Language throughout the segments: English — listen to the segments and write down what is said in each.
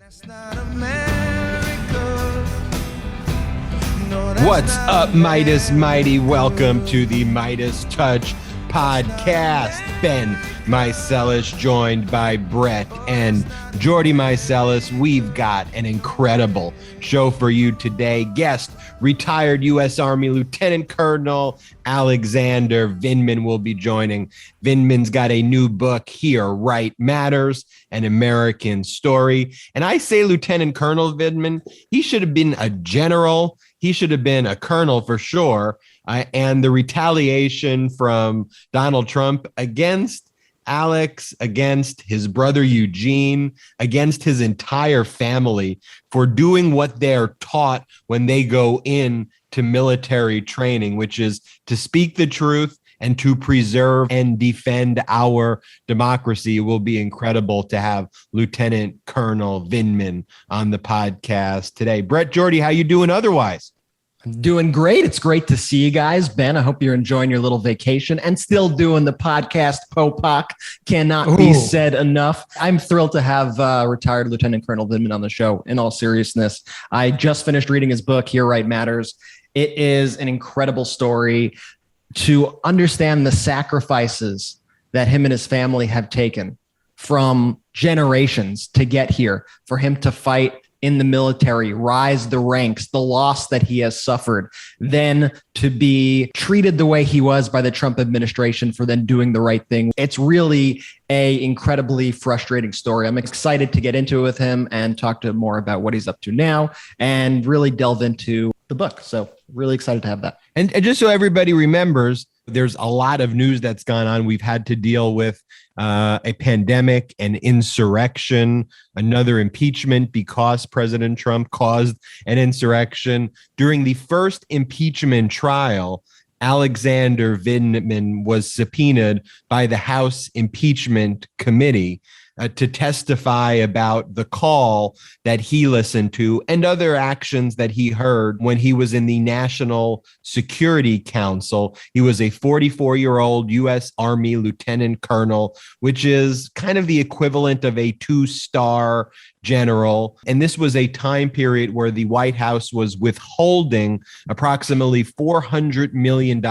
What's up, Meidas Mighty? Welcome to the MeidasTouch podcast. Ben Meiselas, joined by Brett and Jordy Meiselas. We've got an incredible show for you today. Guest, retired U.S. Army Lieutenant Colonel Alexander Vindman will be joining. Vindman's got a new book here, Right Matters, an American Story. And I say Lieutenant Colonel Vindman, he should have been a general. He should have been a colonel for sure. And the retaliation from Donald Trump against Alex, against his brother Eugene, against his entire family for doing what they're taught when they go in to military training, which is to speak the truth and to preserve and defend our democracy. It will be incredible to have Lieutenant Colonel Vindman on the podcast today. Brett, Jordy, how you doing otherwise? I'm doing great. It's great to see you guys. Ben, I hope you're enjoying your little vacation and still doing the podcast. Popak cannot be said enough. I'm thrilled to have retired Lieutenant Colonel Vindman on the show. In all seriousness, I just finished reading his book, Here Right Matters. It is an incredible story to understand the sacrifices that him and his family have taken from generations to get here, for him to fight in the military, rise the ranks, the loss that he has suffered, then to be treated the way he was by the Trump administration for then doing the right thing. It's really a incredibly frustrating story. I'm excited to get into it with him and talk to him more about what he's up to now and really delve into the book. So really excited to have that. And just so everybody remembers, there's a lot of news that's gone on. We've had to deal with a pandemic, an insurrection, another impeachment because President Trump caused an insurrection. During the first impeachment trial, Alexander Vindman was subpoenaed by the House Impeachment Committee to testify about the call that he listened to and other actions that he heard when he was in the National Security Council. He was a 44-year-old U.S. Army Lieutenant Colonel, which is kind of the equivalent of a two-star general. And this was a time period where the White House was withholding approximately $400 million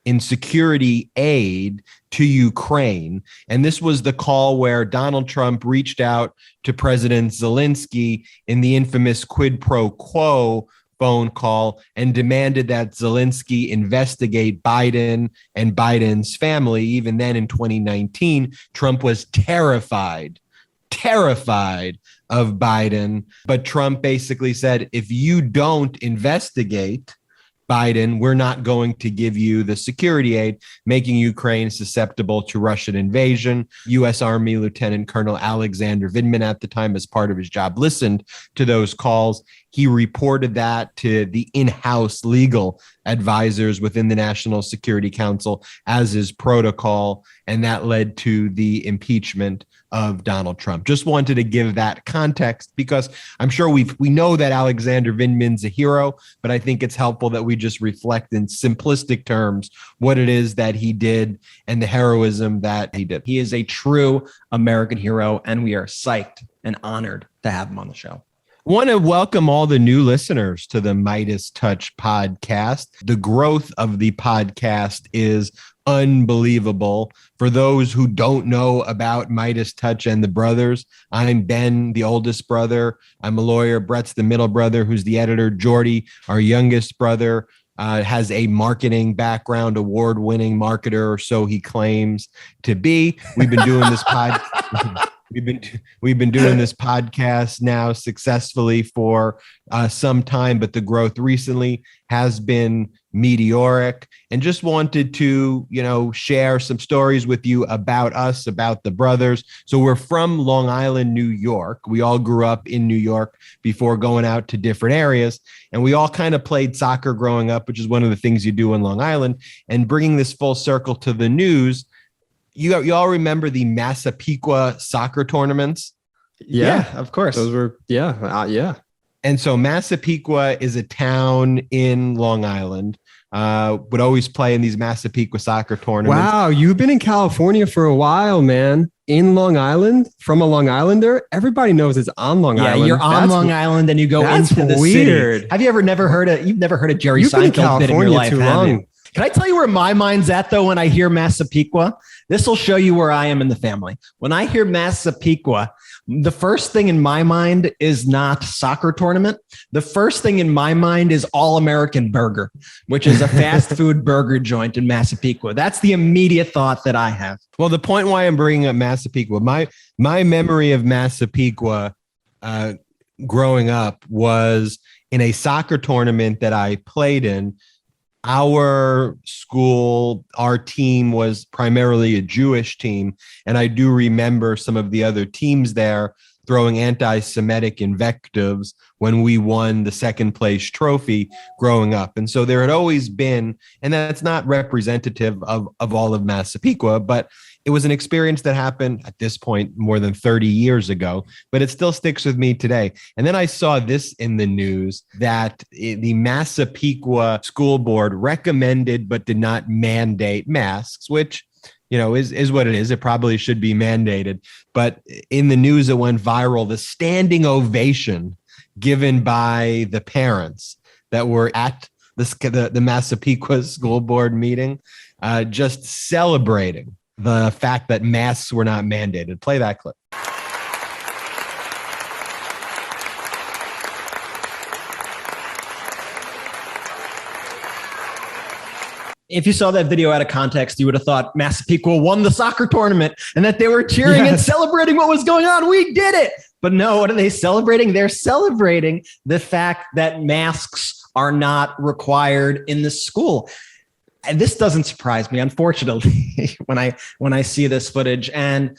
in security aid to Ukraine. And this was the call where Donald Trump reached out to President Zelensky in the infamous quid pro quo phone call and demanded that Zelensky investigate Biden and Biden's family. Even then in 2019, Trump was terrified of Biden. But Trump basically said, if you don't investigate Biden, we're not going to give you the security aid, making Ukraine susceptible to Russian invasion. U.S. Army Lieutenant Colonel Alexander Vindman, at the time, as part of his job, listened to those calls. He reported that to the in-house legal advisors within the National Security Council as his protocol, and that led to the impeachment of Donald Trump. Just wanted to give that context because I'm sure we know that Alexander Vindman's a hero, but I think it's helpful that we just reflect in simplistic terms what it is that he did and the heroism that he did. He is a true American hero, and we are psyched and honored to have him on the show. Want to welcome all the new listeners to the MeidasTouch podcast. The growth of the podcast is unbelievable. For those who don't know about MeidasTouch and the brothers, I'm Ben, the oldest brother. I'm a lawyer. Brett's the middle brother, who's the editor. Jordy, our youngest brother, has a marketing background, award-winning marketer, or so he claims to be. We've been doing this podcast. We've been doing this podcast now successfully for some time, but the growth recently has been meteoric. And just wanted to, share some stories with you about us, about the brothers. So we're from Long Island, New York. We all grew up in New York before going out to different areas, and we all kind of played soccer growing up, which is one of the things you do in Long Island. And bringing this full circle to the news, you all remember the Massapequa soccer tournaments? Yeah, of course. Those were, yeah. And so Massapequa is a town in Long Island. Would always play in these Massapequa soccer tournaments. Wow, you've been in California for a while, man. In Long Island, from a Long Islander, everybody knows it's on Long Island. Yeah, you're on Long Island and you go into the city. Have you ever never heard of? You've never heard of Jerry Seinfeld bit in your life, have you? Can I tell you where my mind's at though when I hear Massapequa? This will show you where I am in the family. When I hear Massapequa, the first thing in my mind is not soccer tournament. The first thing in my mind is All American Burger, which is a fast food burger joint in Massapequa. That's the immediate thought that I have. Well, the point why I'm bringing up Massapequa, my memory of Massapequa growing up was in a soccer tournament that I played in. Our school, our team was primarily a Jewish team. And I do remember some of the other teams there throwing anti-Semitic invectives when we won the second place trophy growing up. And so there had always been, and that's not representative of all of Massapequa, but it was an experience that happened at this point more than 30 years ago, but it still sticks with me today. And then I saw this in the news that the Massapequa school board recommended but did not mandate masks, which, you know, is what it is. It probably should be mandated. But in the news, it went viral, the standing ovation given by the parents that were at the Massapequa school board meeting, just celebrating the fact that masks were not mandated. Play that clip. If you saw that video out of context, you would have thought Massapequa won the soccer tournament and that they were cheering and celebrating what was going on. We did it. But no, what are they celebrating? They're celebrating the fact that masks are not required in the school. And this doesn't surprise me, unfortunately, when I see this footage. And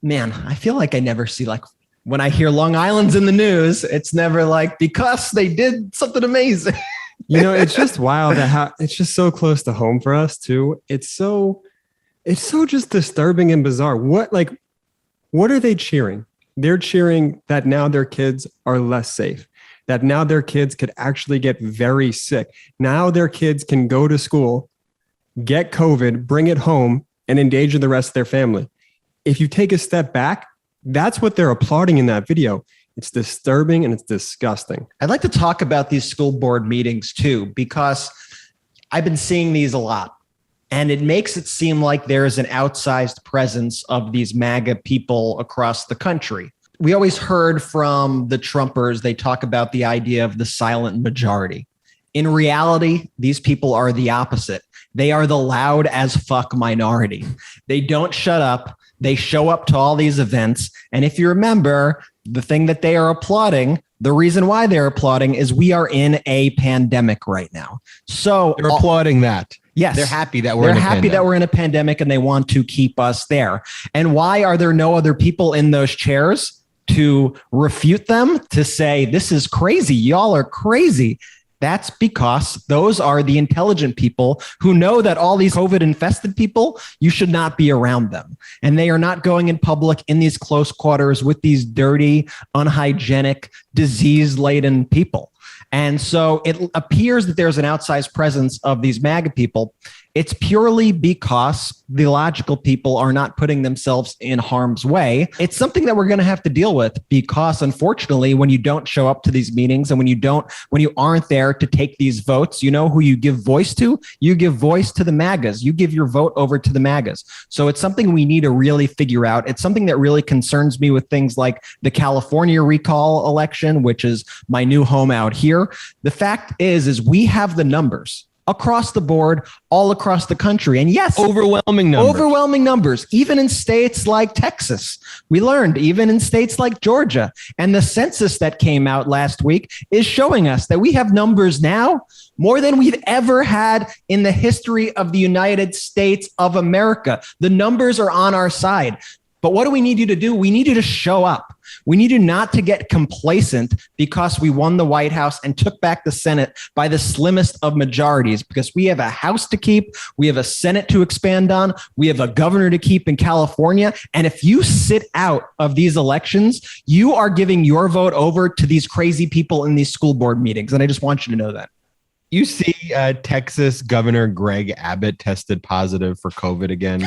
man, I feel like I never see, like, when I hear Long Island's in the news, it's never like because they did something amazing. You know, it's just wild that it's just so close to home for us too. It's so just disturbing and bizarre. What are they cheering? They're cheering that now their kids are less safe, that now their kids could actually get very sick. Now their kids can go to school, get COVID, bring it home, and endanger the rest of their family. If you take a step back, that's what they're applauding in that video. It's disturbing and it's disgusting. I'd like to talk about these school board meetings too, because I've been seeing these a lot. And it makes it seem like there is an outsized presence of these MAGA people across the country. We always heard from the Trumpers, they talk about the idea of the silent majority. In reality, these people are the opposite. They are the loud as fuck minority. They don't shut up. They show up to all these events. And if you remember, the thing that they are applauding, the reason why they're applauding is we are in a pandemic right now. So they're applauding that. Yes. They're happy that we're in a pandemic and they want to keep us there. And why are there no other people in those chairs to refute them, to say, this is crazy. Y'all are crazy. That's because those are the intelligent people who know that all these COVID infested people, you should not be around them. And they are not going in public in these close quarters with these dirty, unhygienic, disease-laden people. And so it appears that there's an outsized presence of these MAGA people. It's purely because the logical people are not putting themselves in harm's way. It's something that we're going to have to deal with because, unfortunately, when you don't show up to these meetings and when you aren't there to take these votes, you know who you give voice to? You give voice to the MAGAs. You give your vote over to the MAGAs. So it's something we need to really figure out. It's something that really concerns me with things like the California recall election, which is my new home out here. The fact is we have the numbers across the board, all across the country. And yes, overwhelming numbers, even in states like Texas. We learned even in states like Georgia. And the census that came out last week is showing us that we have numbers now more than we've ever had in the history of the United States of America. The numbers are on our side. But what do we need you to do? We need you to show up. We need you not to get complacent because we won the White House and took back the Senate by the slimmest of majorities, because we have a House to keep, we have a Senate to expand on, we have a governor to keep in California. And if you sit out of these elections, you are giving your vote over to these crazy people in these school board meetings. And I just want you to know that. You see, Texas Governor Greg Abbott tested positive for COVID again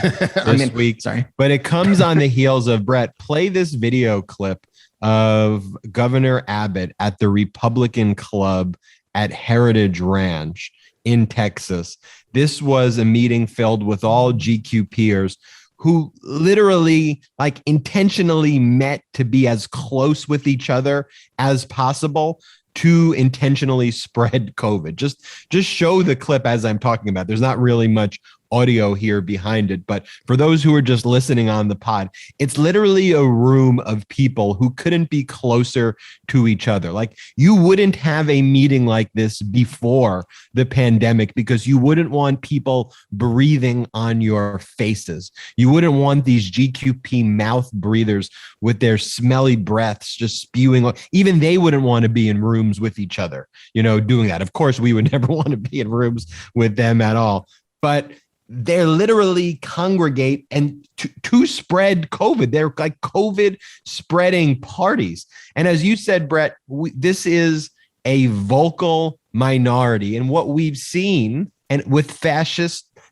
this week. Sorry. But it comes on the heels of, Brett, play this video clip of Governor Abbott at the Republican Club at Heritage Ranch in Texas. This was a meeting filled with all GQ peers who literally, like, intentionally met to be as close with each other as possible to intentionally spread COVID. Just show the clip as I'm talking about. There's not really much audio here behind it, but for those who are just listening on the pod, it's literally a room of people who couldn't be closer to each other. Like, you wouldn't have a meeting like this before the pandemic because you wouldn't want people breathing on your faces. You wouldn't want these GQP mouth breathers with their smelly breaths just spewing. Even they wouldn't want to be in rooms with each other, doing that. Of course, we would never want to be in rooms with them at all. But they literally congregate and to spread COVID. They're like COVID spreading parties. And as you said, Brett, this is a vocal minority. And what we've seen, and with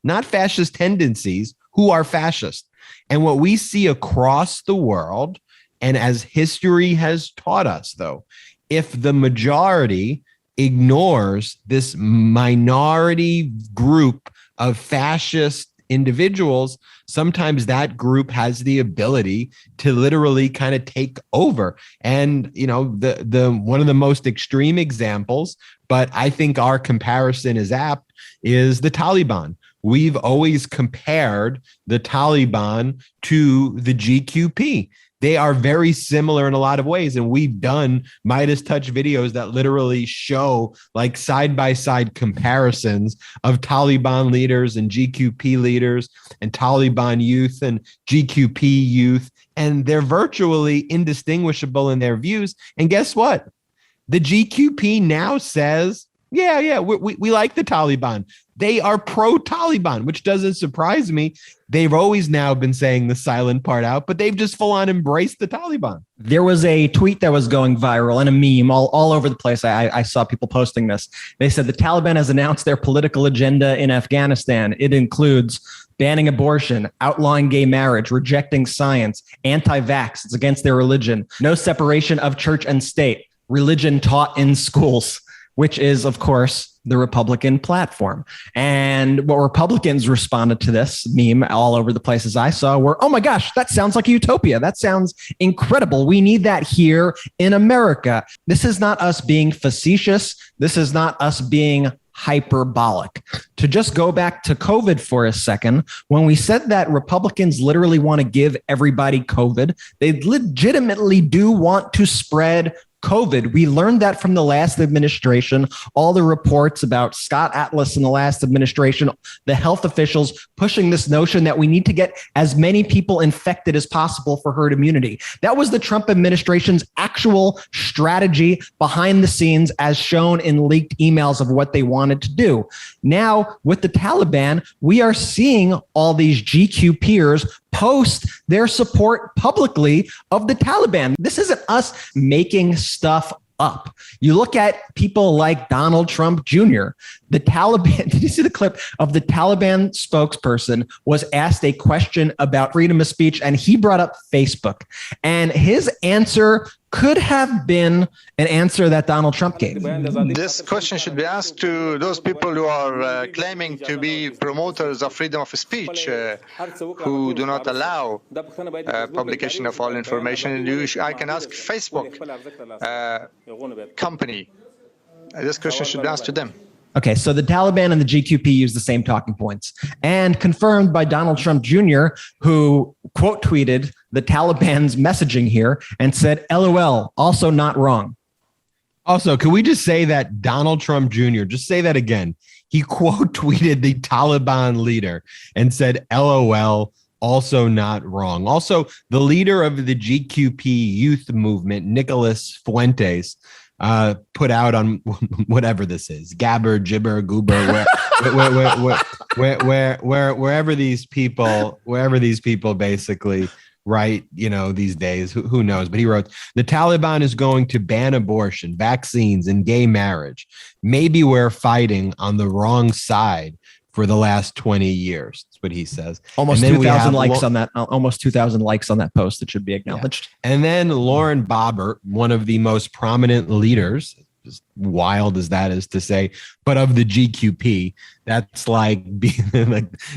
not fascist tendencies, who are fascist. And what we see across the world, and as history has taught us, though, if the majority ignores this minority group of fascist individuals, sometimes that group has the ability to literally kind of take over. And, the one of the most extreme examples, but I think our comparison is apt, is the Taliban. We've always compared the Taliban to the GQP. They are very similar in a lot of ways. And we've done MeidasTouch videos that literally show like side-by-side comparisons of Taliban leaders and GQP leaders and Taliban youth and GQP youth. And they're virtually indistinguishable in their views. And guess what? The GQP now says, yeah, we like the Taliban. They are pro-Taliban, which doesn't surprise me. They've always now been saying the silent part out, but they've just full on embraced the Taliban. There was a tweet that was going viral and a meme all over the place. I saw people posting this. They said the Taliban has announced their political agenda in Afghanistan. It includes banning abortion, outlawing gay marriage, rejecting science, anti-vax, it's against their religion, no separation of church and state, religion taught in schools, which is, of course, the Republican platform. And what Republicans responded to this meme all over the places I saw were, oh my gosh, that sounds like a utopia. That sounds incredible. We need that here in America. This is not us being facetious. This is not us being hyperbolic. To just go back to COVID for a second, when we said that Republicans literally want to give everybody COVID, they legitimately do want to spread COVID. We learned that from the last administration, all the reports about Scott Atlas in the last administration, the health officials pushing this notion that we need to get as many people infected as possible for herd immunity. That was the Trump administration's actual strategy behind the scenes, as shown in leaked emails of what they wanted to do. Now, with the Taliban, we are seeing all these GQ peers post their support publicly of the Taliban. This isn't us making stuff up. You look at people like Donald Trump Jr. The Taliban, did you see the clip of the Taliban spokesperson was asked a question about freedom of speech and he brought up Facebook, and his answer could have been an answer that Donald Trump gave. This question should be asked to those people who are claiming to be promoters of freedom of speech, who do not allow publication of all information. I can ask Facebook company. This question should be asked to them. Okay, so the Taliban and the GQP use the same talking points, and confirmed by Donald Trump Jr., who quote tweeted the Taliban's messaging here and said, LOL, also not wrong. Also, can we just say that Donald Trump Jr., just say that again. He quote tweeted the Taliban leader and said, LOL, also not wrong. Also, the leader of the GQP youth movement, Nicholas Fuentes, put out on whatever this is, Gabber, Gibber, Goober, wherever these people basically write, these days, who knows? But he wrote, the Taliban is going to ban abortion, vaccines, and gay marriage. Maybe we're fighting on the wrong side for the last 20 years. That's what he says. Almost 2,000 likes on that. Almost 2,000 likes on that post. It should be acknowledged. Yeah. And then Lauren Boebert, one of the most prominent leaders, as wild as that is to say, but of the GQP, that's like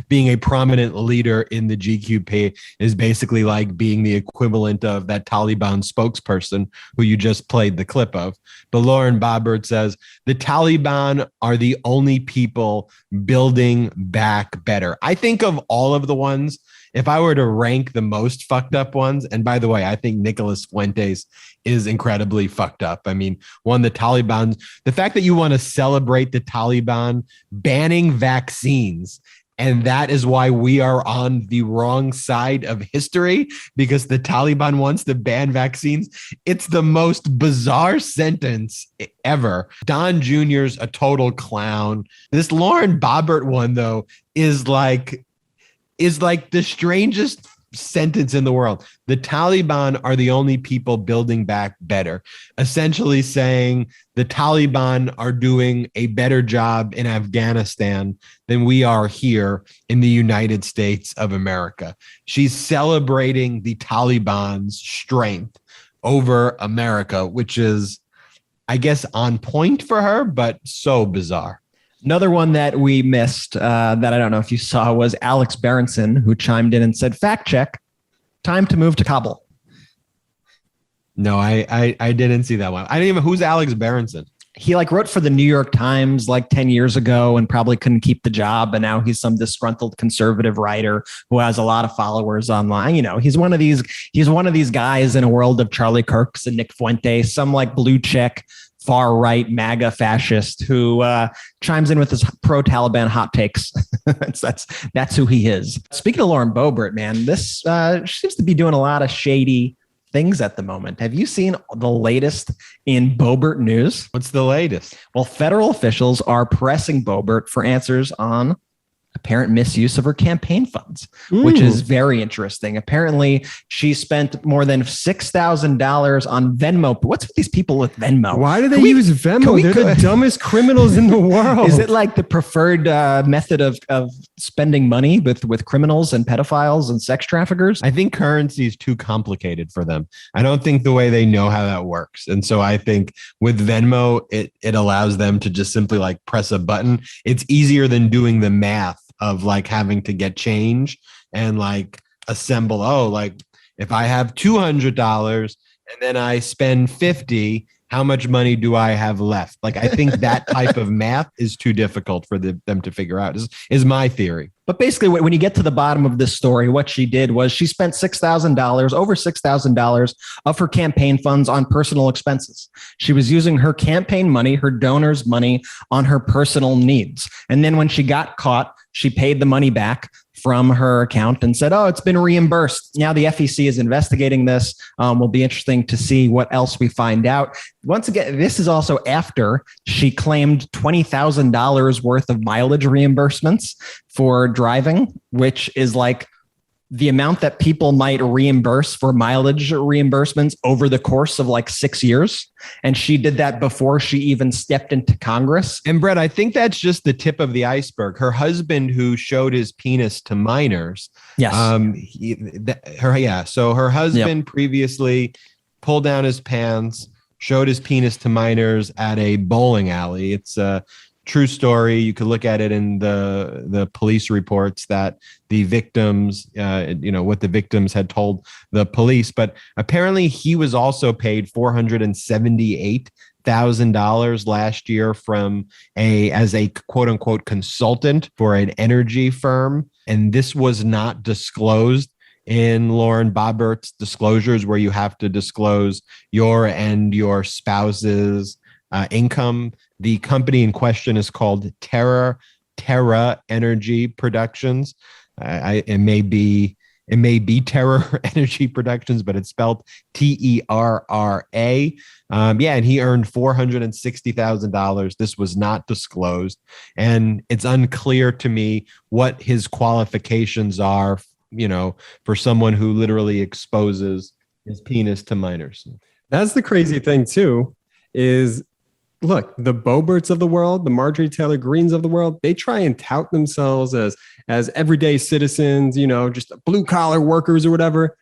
being a prominent leader in the GQP is basically like being the equivalent of that Taliban spokesperson who you just played the clip of. But Lauren Boebert says the Taliban are the only people building back better. I think of all of the ones, if I were to rank the most fucked up ones, and by the way, I think Nicholas Fuentes is incredibly fucked up. I mean, the Taliban, the fact that you want to celebrate the Taliban banning vaccines, and that is why we are on the wrong side of history, because the Taliban wants to ban vaccines. It's the most bizarre sentence ever. Don Jr.'s a total clown. This Lauren Boebert one, though, is like the strangest sentence in the world. The Taliban are the only people building back better, essentially saying the Taliban are doing a better job in Afghanistan than we are here in the United States of America. She's celebrating the Taliban's strength over America, which is, I guess, on point for her, but so bizarre. Another one that we missed that I don't know if you saw was Alex Berenson, who chimed in and said, fact check, time to move to Kabul. No, I didn't see that one. I didn't even, who's Alex Berenson? He wrote for the New York Times 10 years ago and probably couldn't keep the job. And now he's some disgruntled conservative writer who has a lot of followers online. He's one of these guys in a world of Charlie Kirks and Nick Fuentes, some blue check far right MAGA fascist who chimes in with his pro-Taliban hot takes. that's who he is. Speaking of Lauren Boebert, man, this she seems to be doing a lot of shady things at the moment. Have you seen the latest in Boebert news? What's the latest? Well, federal officials are pressing Boebert for answers on apparent misuse of her campaign funds, which is very interesting. Apparently, she spent more than $6,000 on Venmo. What's with these people with Venmo? Why do they use Venmo? They're the dumbest criminals in the world. Is it the preferred method of spending money with criminals and pedophiles and sex traffickers? I think currency is too complicated for them. I don't think the way they know how that works. And so I think with Venmo, it allows them to just simply press a button. It's easier than doing the math of having to get change and assemble. If I have $200 and then I spend 50, how much money do I have left? I think that type of math is too difficult for them to figure out is my theory. But basically, when you get to the bottom of this story, what she did was she spent over $6,000 of her campaign funds on personal expenses. She was using her campaign money, her donors' money, on her personal needs. And then when she got caught, she paid the money back from her account and said, it's been reimbursed. Now the FEC is investigating this. Will be interesting to see what else we find out. Once again, this is also after she claimed $20,000 worth of mileage reimbursements for driving, which is the amount that people might reimburse for mileage reimbursements over the course of 6 years. And she did that before she even stepped into Congress. And Brett, I think that's just the tip of the iceberg. Her husband, who showed his penis to minors. Yes. So her husband previously pulled down his pants, showed his penis to minors at a bowling alley. It's a true story. You could look at it in the police reports that the victims, what the victims had told the police. But apparently he was also paid $478,000 last year as a quote unquote consultant for an energy firm. And this was not disclosed in Lauren Boebert's disclosures, where you have to disclose your and your spouse's income. The company in question is called Terra Energy Productions. It may be It may be Terra Energy Productions, but it's spelled Terra. And he earned $460,000. This was not disclosed. And it's unclear to me what his qualifications are, for someone who literally exposes his penis to minors. That's the crazy thing, too, is look, the Boeberts of the world, the Marjorie Taylor Greens of the world, they try and tout themselves as everyday citizens, just blue collar workers or whatever.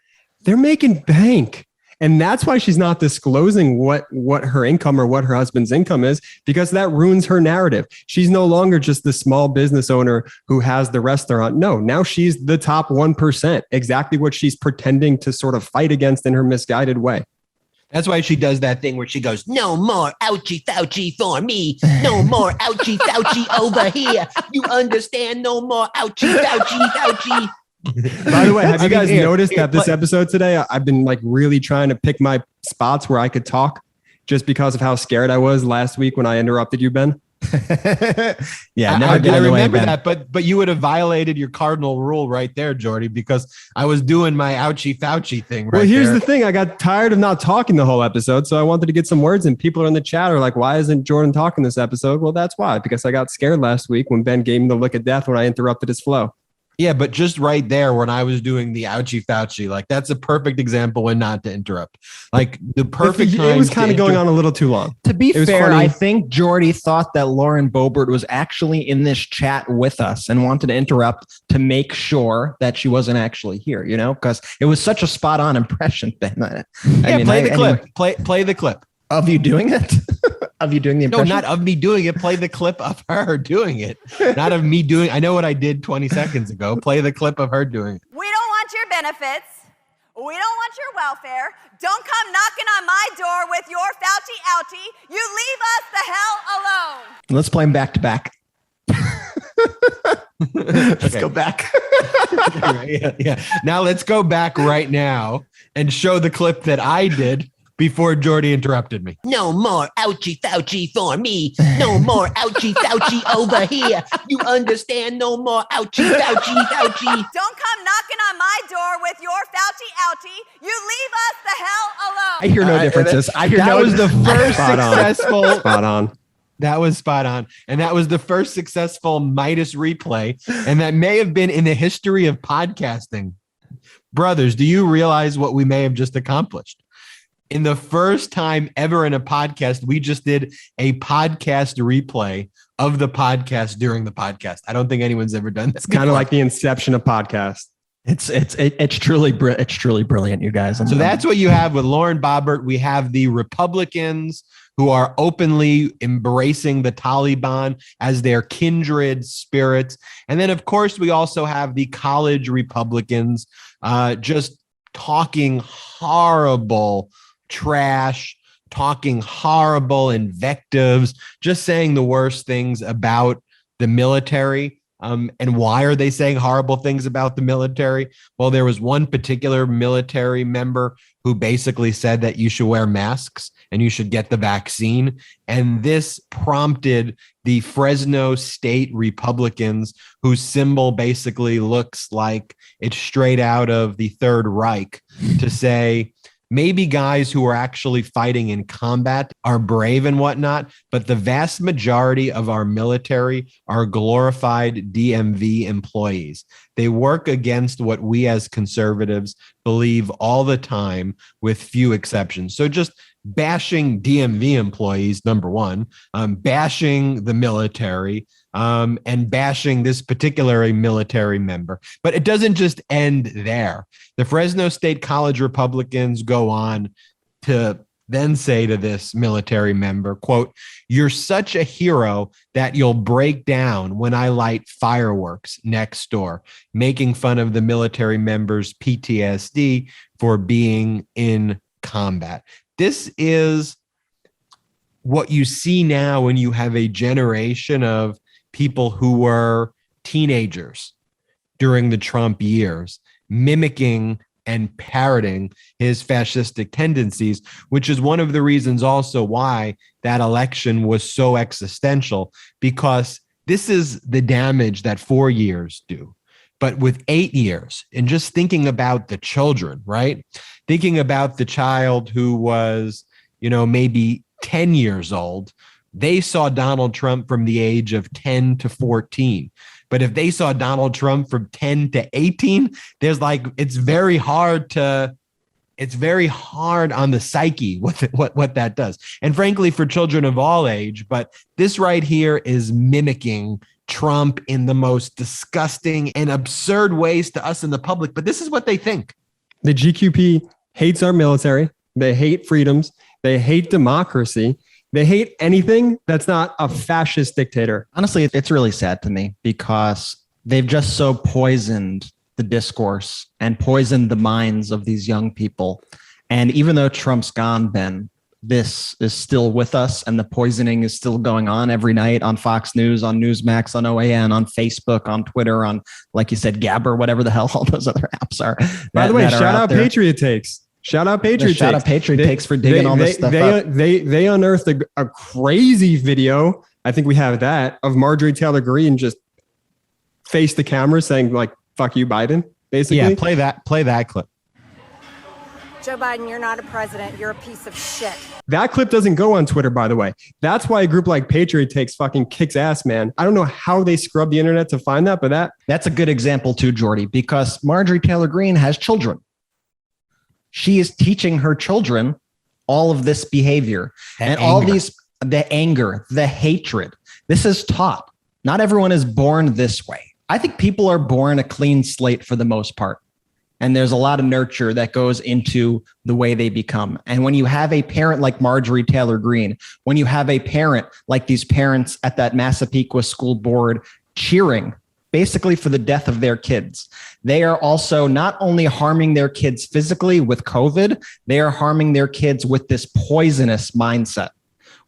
They're making bank. And that's why she's not disclosing what her income or what her husband's income is, because that ruins her narrative. She's no longer just the small business owner who has the restaurant. No, now she's the top 1%, exactly what she's pretending to sort of fight against in her misguided way. That's why she does that thing where she goes, no more ouchie Fauci for me. No more ouchie Fauci over here. You understand? No more ouchie Fauci. By the way, have you guys noticed that this episode today, I've been really trying to pick my spots where I could talk just because of how scared I was last week when I interrupted you, Ben? Yeah, I remember that, but you would have violated your cardinal rule right there, Jordy, because I was doing my ouchie Fauci thing. Right. Well, here's the thing. I got tired of not talking the whole episode, so I wanted to get some words, and people are in the chat are like, why isn't Jordan talking this episode? Well, that's why, because I got scared last week when Ben gave me the look of death when I interrupted his flow. Yeah, but just right there when I was doing the ouchie Fauci, that's a perfect example when not to interrupt. The perfect time. It was kind of going on a little too long. To be fair, funny. I think Jordy thought that Lauren Boebert was actually in this chat with us and wanted to interrupt to make sure that she wasn't actually here, because it was such a spot on impression. Play the clip. Play the clip. Of you doing it? Of you doing the impression? No, not of me doing it. Play the clip of her doing it. Not of me doing. I know what I did 20 seconds ago. Play the clip of her doing it. We don't want your benefits. We don't want your welfare. Don't come knocking on my door with your Fauci outie. You leave us the hell alone. Let's play them back to back. Let's go back. Yeah. Now let's go back right now and show the clip that I did before Jordy interrupted me. No more ouchie Fauci for me. No more ouchie Fauci over here. You understand? No more ouchie Fauci. Don't come knocking on my door with your Fauci outie. You leave us the hell alone. I hear no differences. That was the first successful. Spot on. That was spot on. And that was the first successful Meidas replay. And that may have been in the history of podcasting. Brothers, do you realize what we may have just accomplished? In the first time ever in a podcast, we just did a podcast replay of the podcast during the podcast. I don't think anyone's ever done that. It's kind of like the inception of podcast. It's truly brilliant, you guys. So that's what you have with Lauren Boebert. We have the Republicans who are openly embracing the Taliban as their kindred spirits. And then, of course, we also have the college Republicans just talking horrible trash, talking horrible invectives, just saying the worst things about the military. And why are they saying horrible things about the military? Well, there was one particular military member who basically said that you should wear masks and you should get the vaccine. And this prompted the Fresno State Republicans, whose symbol basically looks like it's straight out of the Third Reich, to say, maybe guys who are actually fighting in combat are brave and whatnot, but the vast majority of our military are glorified DMV employees. They work against what we as conservatives believe all the time, with few exceptions. So just bashing DMV employees, number one, bashing the military, and bashing this particular military member. But it doesn't just end there. The Fresno State College Republicans go on to then say to this military member, quote, "You're such a hero that you'll break down when I light fireworks next door," making fun of the military member's PTSD for being in combat. This is what you see now when you have a generation of people who were teenagers during the Trump years, mimicking and parroting his fascistic tendencies, which is one of the reasons also why that election was so existential, because this is the damage that 4 years do. But with 8 years, and just thinking about the children, right? Thinking about the child who was, maybe 10 years old, they saw Donald Trump from the age of 10 to 14. But if they saw Donald Trump from 10 to 18, it's very hard on the psyche what that does. And frankly, for children of all age, but this right here is mimicking Trump in the most disgusting and absurd ways to us in the public. But this is what they think. The GQP hates our military. They hate freedoms. They hate democracy. They hate anything that's not a fascist dictator. Honestly, it's really sad to me because they've just so poisoned the discourse and poisoned the minds of these young people. And even though Trump's gone, Ben, this is still with us, and the poisoning is still going on every night on Fox News, on Newsmax, on OAN, on Facebook, on Twitter, on, like you said, Gabber, whatever the hell all those other apps are. By the way, shout out Patriot Takes. Shout out Patriot Takes. Shout out Patriot Takes for digging all this stuff up. They unearthed a crazy video. I think we have that of Marjorie Taylor Greene just face the camera saying like, "Fuck you, Biden." Basically, yeah. Play that clip. Joe Biden, you're not a president. You're a piece of shit. That clip doesn't go on Twitter, by the way. That's why a group like Patriot Takes fucking kicks ass, man. I don't know how they scrub the internet to find that, but that's a good example too, Jordy, because Marjorie Taylor Greene has children. She is teaching her children all of this behavior and all the anger, the hatred. This is taught. Not everyone is born this way. I think people are born a clean slate for the most part. And there's a lot of nurture that goes into the way they become. And when you have a parent like Marjorie Taylor Greene, when you have a parent like these parents at that Massapequa school board cheering basically for the death of their kids, they are also not only harming their kids physically with COVID, they are harming their kids with this poisonous mindset,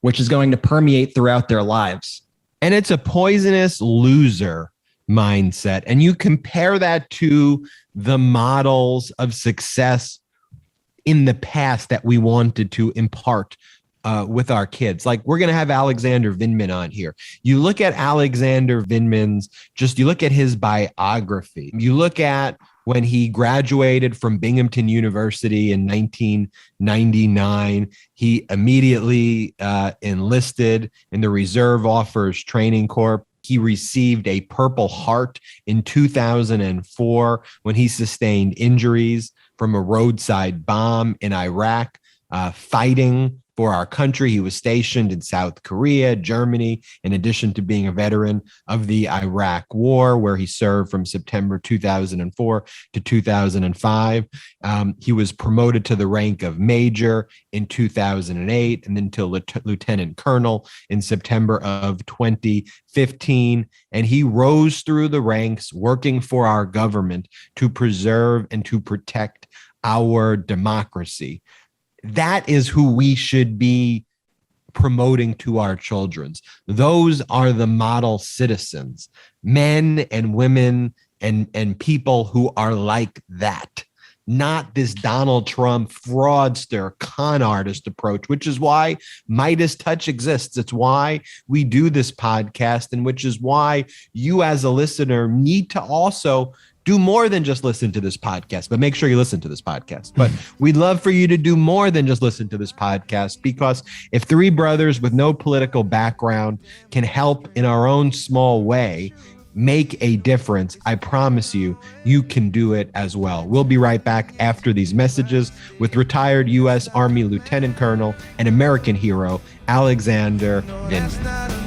which is going to permeate throughout their lives. And it's a poisonous loser mindset. And you compare that to the models of success in the past that we wanted to impart with our kids. Like, we're going to have Alexander Vindman on here. You look at Alexander Vindman's, you look at his biography. You look at when he graduated from Binghamton University in 1999, he immediately enlisted in the Reserve Officers Training Corps. He received a Purple Heart in 2004 when he sustained injuries from a roadside bomb in Iraq, fighting for our country. He was stationed in South Korea, Germany, in addition to being a veteran of the Iraq War, where he served from September 2004 to 2005. He was promoted to the rank of major in 2008 and then to lieutenant colonel in September of 2015. And he rose through the ranks working for our government to preserve and to protect our democracy. That is who we should be promoting to our children. Those are the model citizens, men and women and people who are like that, not this Donald Trump fraudster con artist approach, which is why MeidasTouch exists. It's why we do this podcast, and which is why you as a listener need to also do more than just listen to this podcast, but make sure you listen to this podcast. But we'd love for you to do more than just listen to this podcast, because if three brothers with no political background can help in our own small way make a difference, I promise you, you can do it as well. We'll be right back after these messages with retired U.S. Army Lieutenant Colonel and American hero, Alexander Vindman.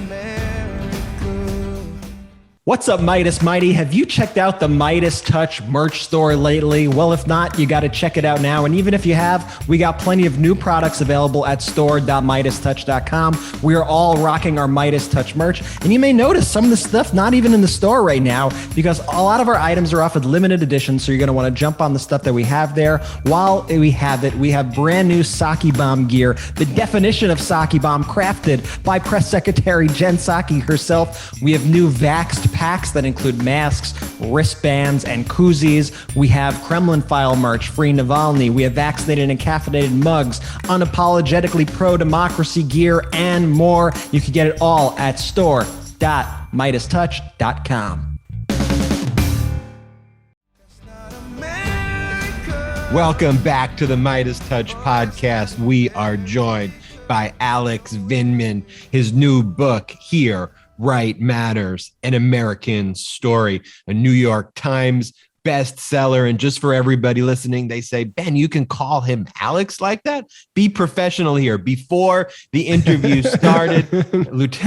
What's up, Meidas Mighty? Have you checked out the MeidasTouch merch store lately? Well, if not, you got to check it out now. And even if you have, we got plenty of new products available at store.meidastouch.com. We are all rocking our MeidasTouch merch. And you may notice some of the stuff not even in the store right now, because a lot of our items are offered limited edition. So you're going to want to jump on the stuff that we have there. While we have it, we have brand new Saki Bomb gear, the definition of Saki Bomb, crafted by Press Secretary Jen Psaki herself. We have new Vaxxed packs that include masks, wristbands, and koozies. We have Kremlin file merch, Free Navalny. We have vaccinated and caffeinated mugs, unapologetically pro-democracy gear, and more. You can get it all at store.meidastouch.com. Welcome back to the MeidasTouch podcast. We are joined by Alex Vindman. His new book, Here, Right Matters, An American Story, a New York Times bestseller. And just for everybody listening, they say, Ben, you can call him Alex like that? Be professional here. Before the interview started,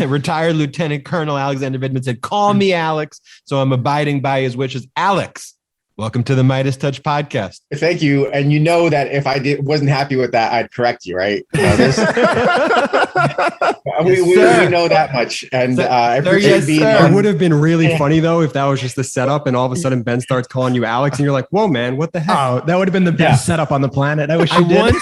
retired Lieutenant Colonel Alexander Vindman said, call me Alex. So I'm abiding by his wishes. Alex, welcome to the MeidasTouch podcast. Thank you. And you know that if I wasn't happy with that, I'd correct you, right? We know that much. And I appreciate being It would have been really funny, though, if that was just the setup and all of a sudden Ben starts calling you Alex and you're like, whoa, man, what the heck? Oh, that would have been the best setup on the planet. I wish you did.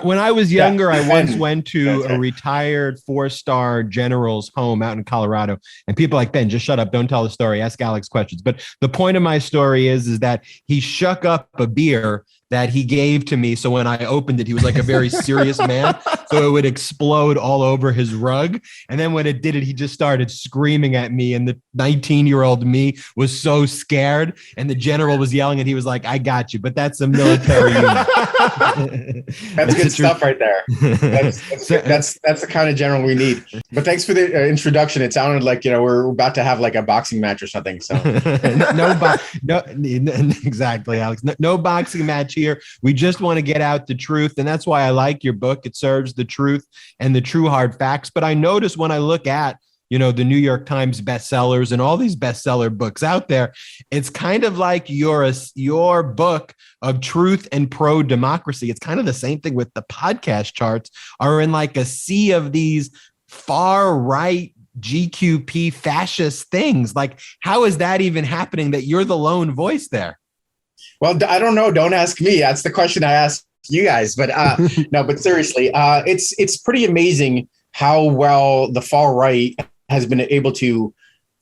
When I was younger, I once went to a retired 4-star general's home out in Colorado, and people like, Ben, just shut up. Don't tell the story. Ask Alex questions. But the point of my story is that he shook up a beer that he gave to me. So when I opened it, he was like a very serious man. So it would explode all over his rug. And then when it did it, he just started screaming at me. And the 19-year-old me was so scared. And the general was yelling and he was like, I got you. But that's a military unit. That's good stuff right there. That's the kind of general we need. But thanks for the introduction. It sounded like, we're about to have like a boxing match or something. So no, exactly, Alex. No boxing match here. We just want to get out the truth. And that's why I like your book. It serves the truth and the true hard facts. But I notice when I look at, the New York Times bestsellers and all these bestseller books out there, it's kind of like your book of truth and pro-democracy. It's kind of the same thing with the podcast charts are in like a sea of these far right GQP fascist things. Like, how is that even happening that you're the lone voice there? Well, I don't know. Don't ask me. That's the question I asked you guys. But no, but seriously, it's pretty amazing how well the far right has been able to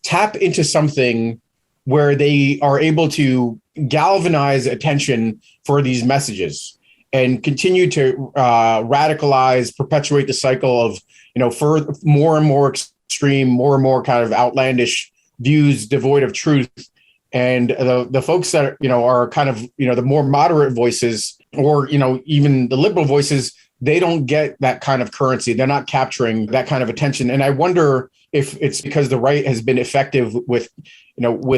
tap into something where they are able to galvanize attention for these messages and continue to radicalize, perpetuate the cycle of, for more and more extreme, more and more kind of outlandish views devoid of truth. And the folks that, are kind of, the more moderate voices or, even the liberal voices, they don't get that kind of currency. They're not capturing that kind of attention. And I wonder if it's because the right has been effective with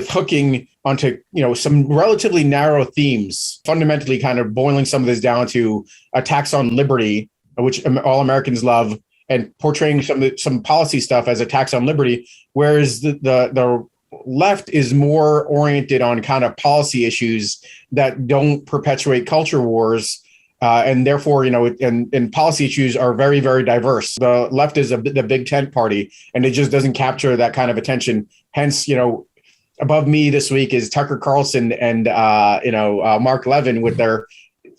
hooking onto, some relatively narrow themes, fundamentally kind of boiling some of this down to attacks on liberty, which all Americans love, and portraying some policy stuff as attacks on liberty, whereas the left is more oriented on kind of policy issues that don't perpetuate culture wars. And therefore, and policy issues are very, very diverse. The left is the big tent party, and it just doesn't capture that kind of attention. Hence, above me this week is Tucker Carlson and, Mark Levin with their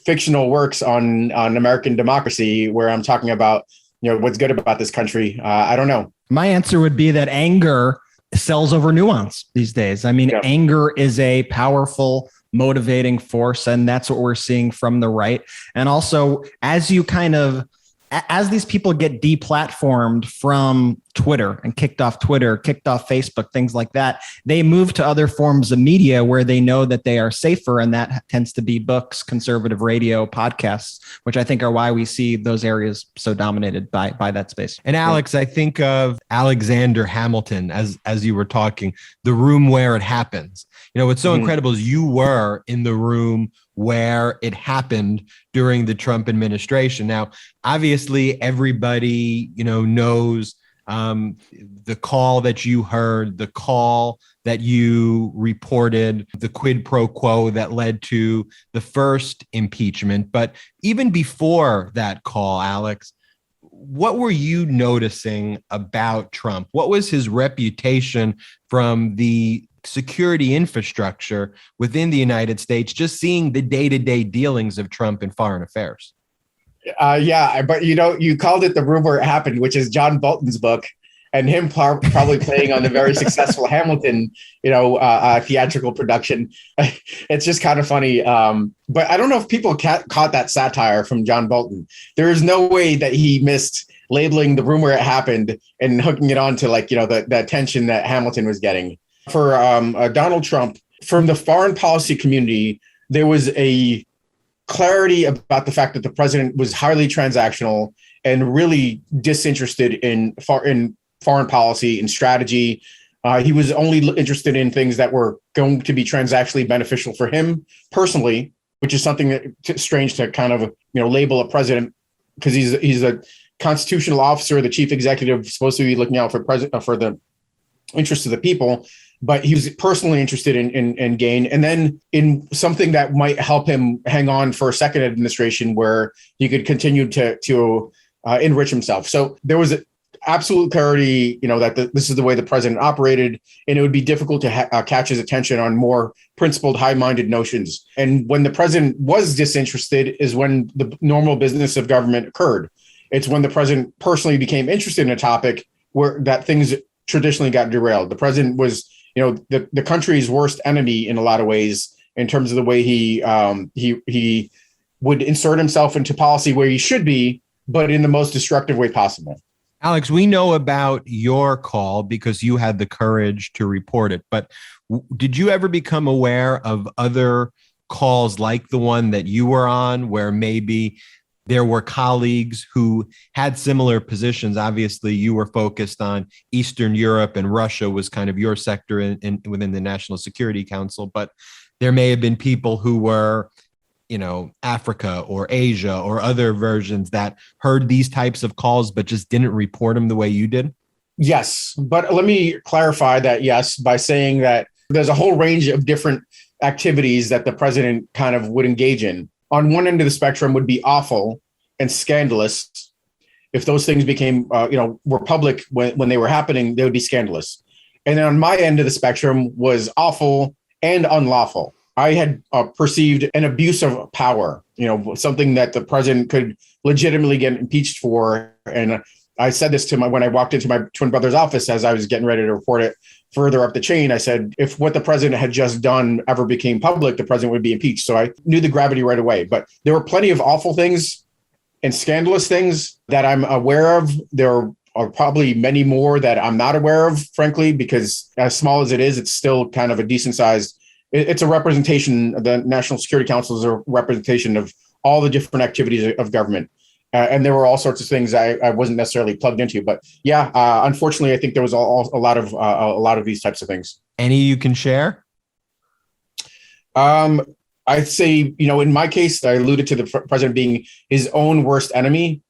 fictional works on American democracy, where I'm talking about, what's good about this country. I don't know. My answer would be that anger sells over nuance these days. I mean, anger is a powerful motivating force, and that's what we're seeing from the right. And also, as these people get deplatformed from Twitter and kicked off Facebook, things like that, they move to other forms of media where they know that they are safer. And that tends to be books, conservative radio, podcasts, which I think are why we see those areas so dominated by that space. And Alex, I think of Alexander Hamilton as you were talking, the room where it happens. What's so incredible is you were in the room where it happened during the Trump administration. Now, obviously, everybody, knows the call that you heard, the call that you reported, the quid pro quo that led to the first impeachment. But even before that call, Alex, what were you noticing about Trump? What was his reputation from the security infrastructure within the United States, just seeing the day-to-day dealings of Trump in foreign affairs? But you called it The Room Where It Happened, which is John Bolton's book, and him probably playing on the very successful Hamilton, theatrical production. It's just kind of funny. But I don't know if people caught that satire from John Bolton. There is no way that he missed labeling The Room Where It Happened and hooking it on to the attention that Hamilton was getting. For Donald Trump, from the foreign policy community, there was a clarity about the fact that the president was highly transactional and really disinterested in foreign policy and strategy. He was only interested in things that were going to be transactionally beneficial for him personally, which is something that strange to kind of label a president, because he's a constitutional officer, the chief executive, supposed to be looking out for the interests of the people, but he was personally interested in gain, and then in something that might help him hang on for a second administration where he could continue to enrich himself. So there was absolute clarity, that this is the way the president operated, and it would be difficult to catch his attention on more principled, high-minded notions. And when the president was disinterested is when the normal business of government occurred. It's when the president personally became interested in a topic that things traditionally got derailed. The president was, the country's worst enemy in a lot of ways, in terms of the way he would insert himself into policy where he should be, but in the most destructive way possible. Alex, we know about your call because you had the courage to report it, but did you ever become aware of other calls like the one that you were on, where maybe there were colleagues who had similar positions? Obviously, you were focused on Eastern Europe, and Russia was kind of your sector within the National Security Council, but there may have been people who were Africa or Asia or other versions that heard these types of calls, but just didn't report them the way you did? Yes. But let me clarify that, yes, by saying that there's a whole range of different activities that the president kind of would engage in. On one end of the spectrum would be awful and scandalous. If those things became, were public when they were happening, they would be scandalous. And then on my end of the spectrum was awful and unlawful. I had perceived an abuse of power, something that the president could legitimately get impeached for. And I said this when I walked into my twin brother's office as I was getting ready to report it further up the chain. I said, if what the president had just done ever became public, the president would be impeached. So I knew the gravity right away. But there were plenty of awful things and scandalous things that I'm aware of. There are probably many more that I'm not aware of, frankly, because as small as it is, it's still kind of a decent sized. It's a representation. The National Security Council is a representation of all the different activities of government. And there were all sorts of things I wasn't necessarily plugged into. But yeah, unfortunately, I think there was a lot of these types of things. Any you can share? I'd say, in my case, I alluded to the president being his own worst enemy.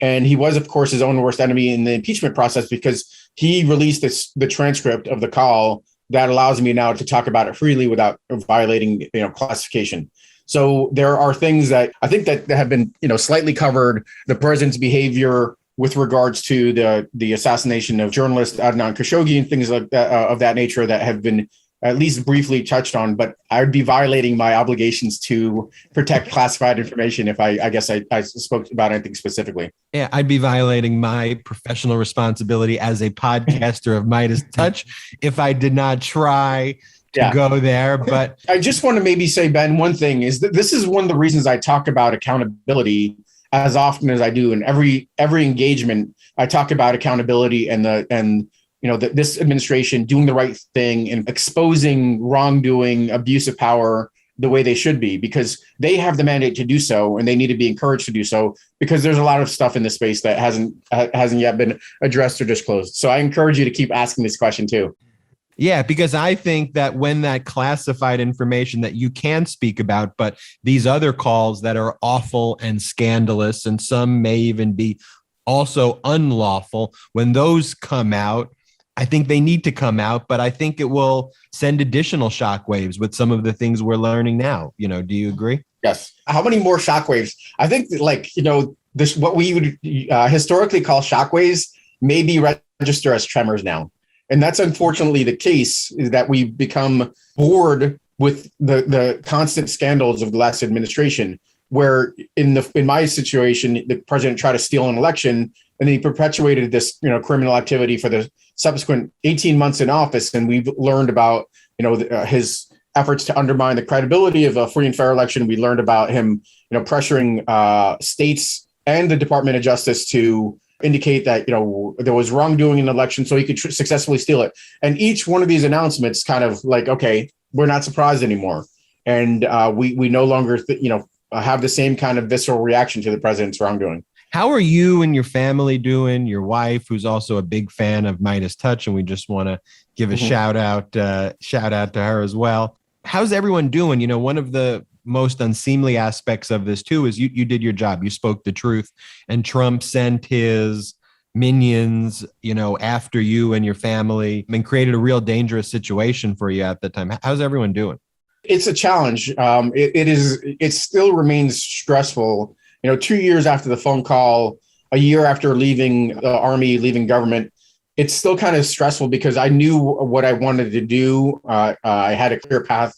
And he was, of course, his own worst enemy in the impeachment process, because he released the transcript of the call that allows me now to talk about it freely without violating, classification. So there are things that I think that have been, slightly covered. The president's behavior with regards to the assassination of journalist Adnan Khashoggi and things like that, of that nature, that have been at least briefly touched on. But I would be violating my obligations to protect classified information if I spoke about anything specifically. Yeah, I'd be violating my professional responsibility as a podcaster of MeidasTouch if I did not try to go there. But I just want to maybe say, Ben, one thing is that this is one of the reasons I talk about accountability as often as I do. In every engagement, I talk about accountability and this administration doing the right thing and exposing wrongdoing, abuse of power the way they should be, because they have the mandate to do so, and they need to be encouraged to do so, because there's a lot of stuff in this space that hasn't yet been addressed or disclosed. So I encourage you to keep asking this question too. Yeah, because I think that when that classified information that you can speak about, but these other calls that are awful and scandalous, and some may even be also unlawful, when those come out, I think they need to come out, but I think it will send additional shockwaves with some of the things we're learning now. Do you agree? Yes. How many more shockwaves? I think this, what we would historically call shockwaves, may be registered as tremors now. And that's unfortunately the case, is that we've become bored with the constant scandals of the last administration, where in my situation, the president tried to steal an election, and he perpetuated this, criminal activity for the subsequent 18 months in office. And we've learned about, his efforts to undermine the credibility of a free and fair election. We learned about him, pressuring states and the Department of Justice to indicate that, there was wrongdoing in the election so he could successfully steal it. And each one of these announcements kind of like, okay, we're not surprised anymore. And we no longer, have the same kind of visceral reaction to the president's wrongdoing. How are you and your family doing? Your wife, who's also a big fan of MeidasTouch, and we just want to give a shout out to her as well. How's everyone doing? You know, one of the most unseemly aspects of this too is you did your job. You spoke the truth, and Trump sent his minions, you know, after you and your family, and created a real dangerous situation for you at the time. How's everyone doing? It's a challenge. It still remains stressful. You know, 2 years after the phone call, a year after leaving the Army, leaving government, it's still kind of stressful because I knew what I wanted to do. I had a clear path,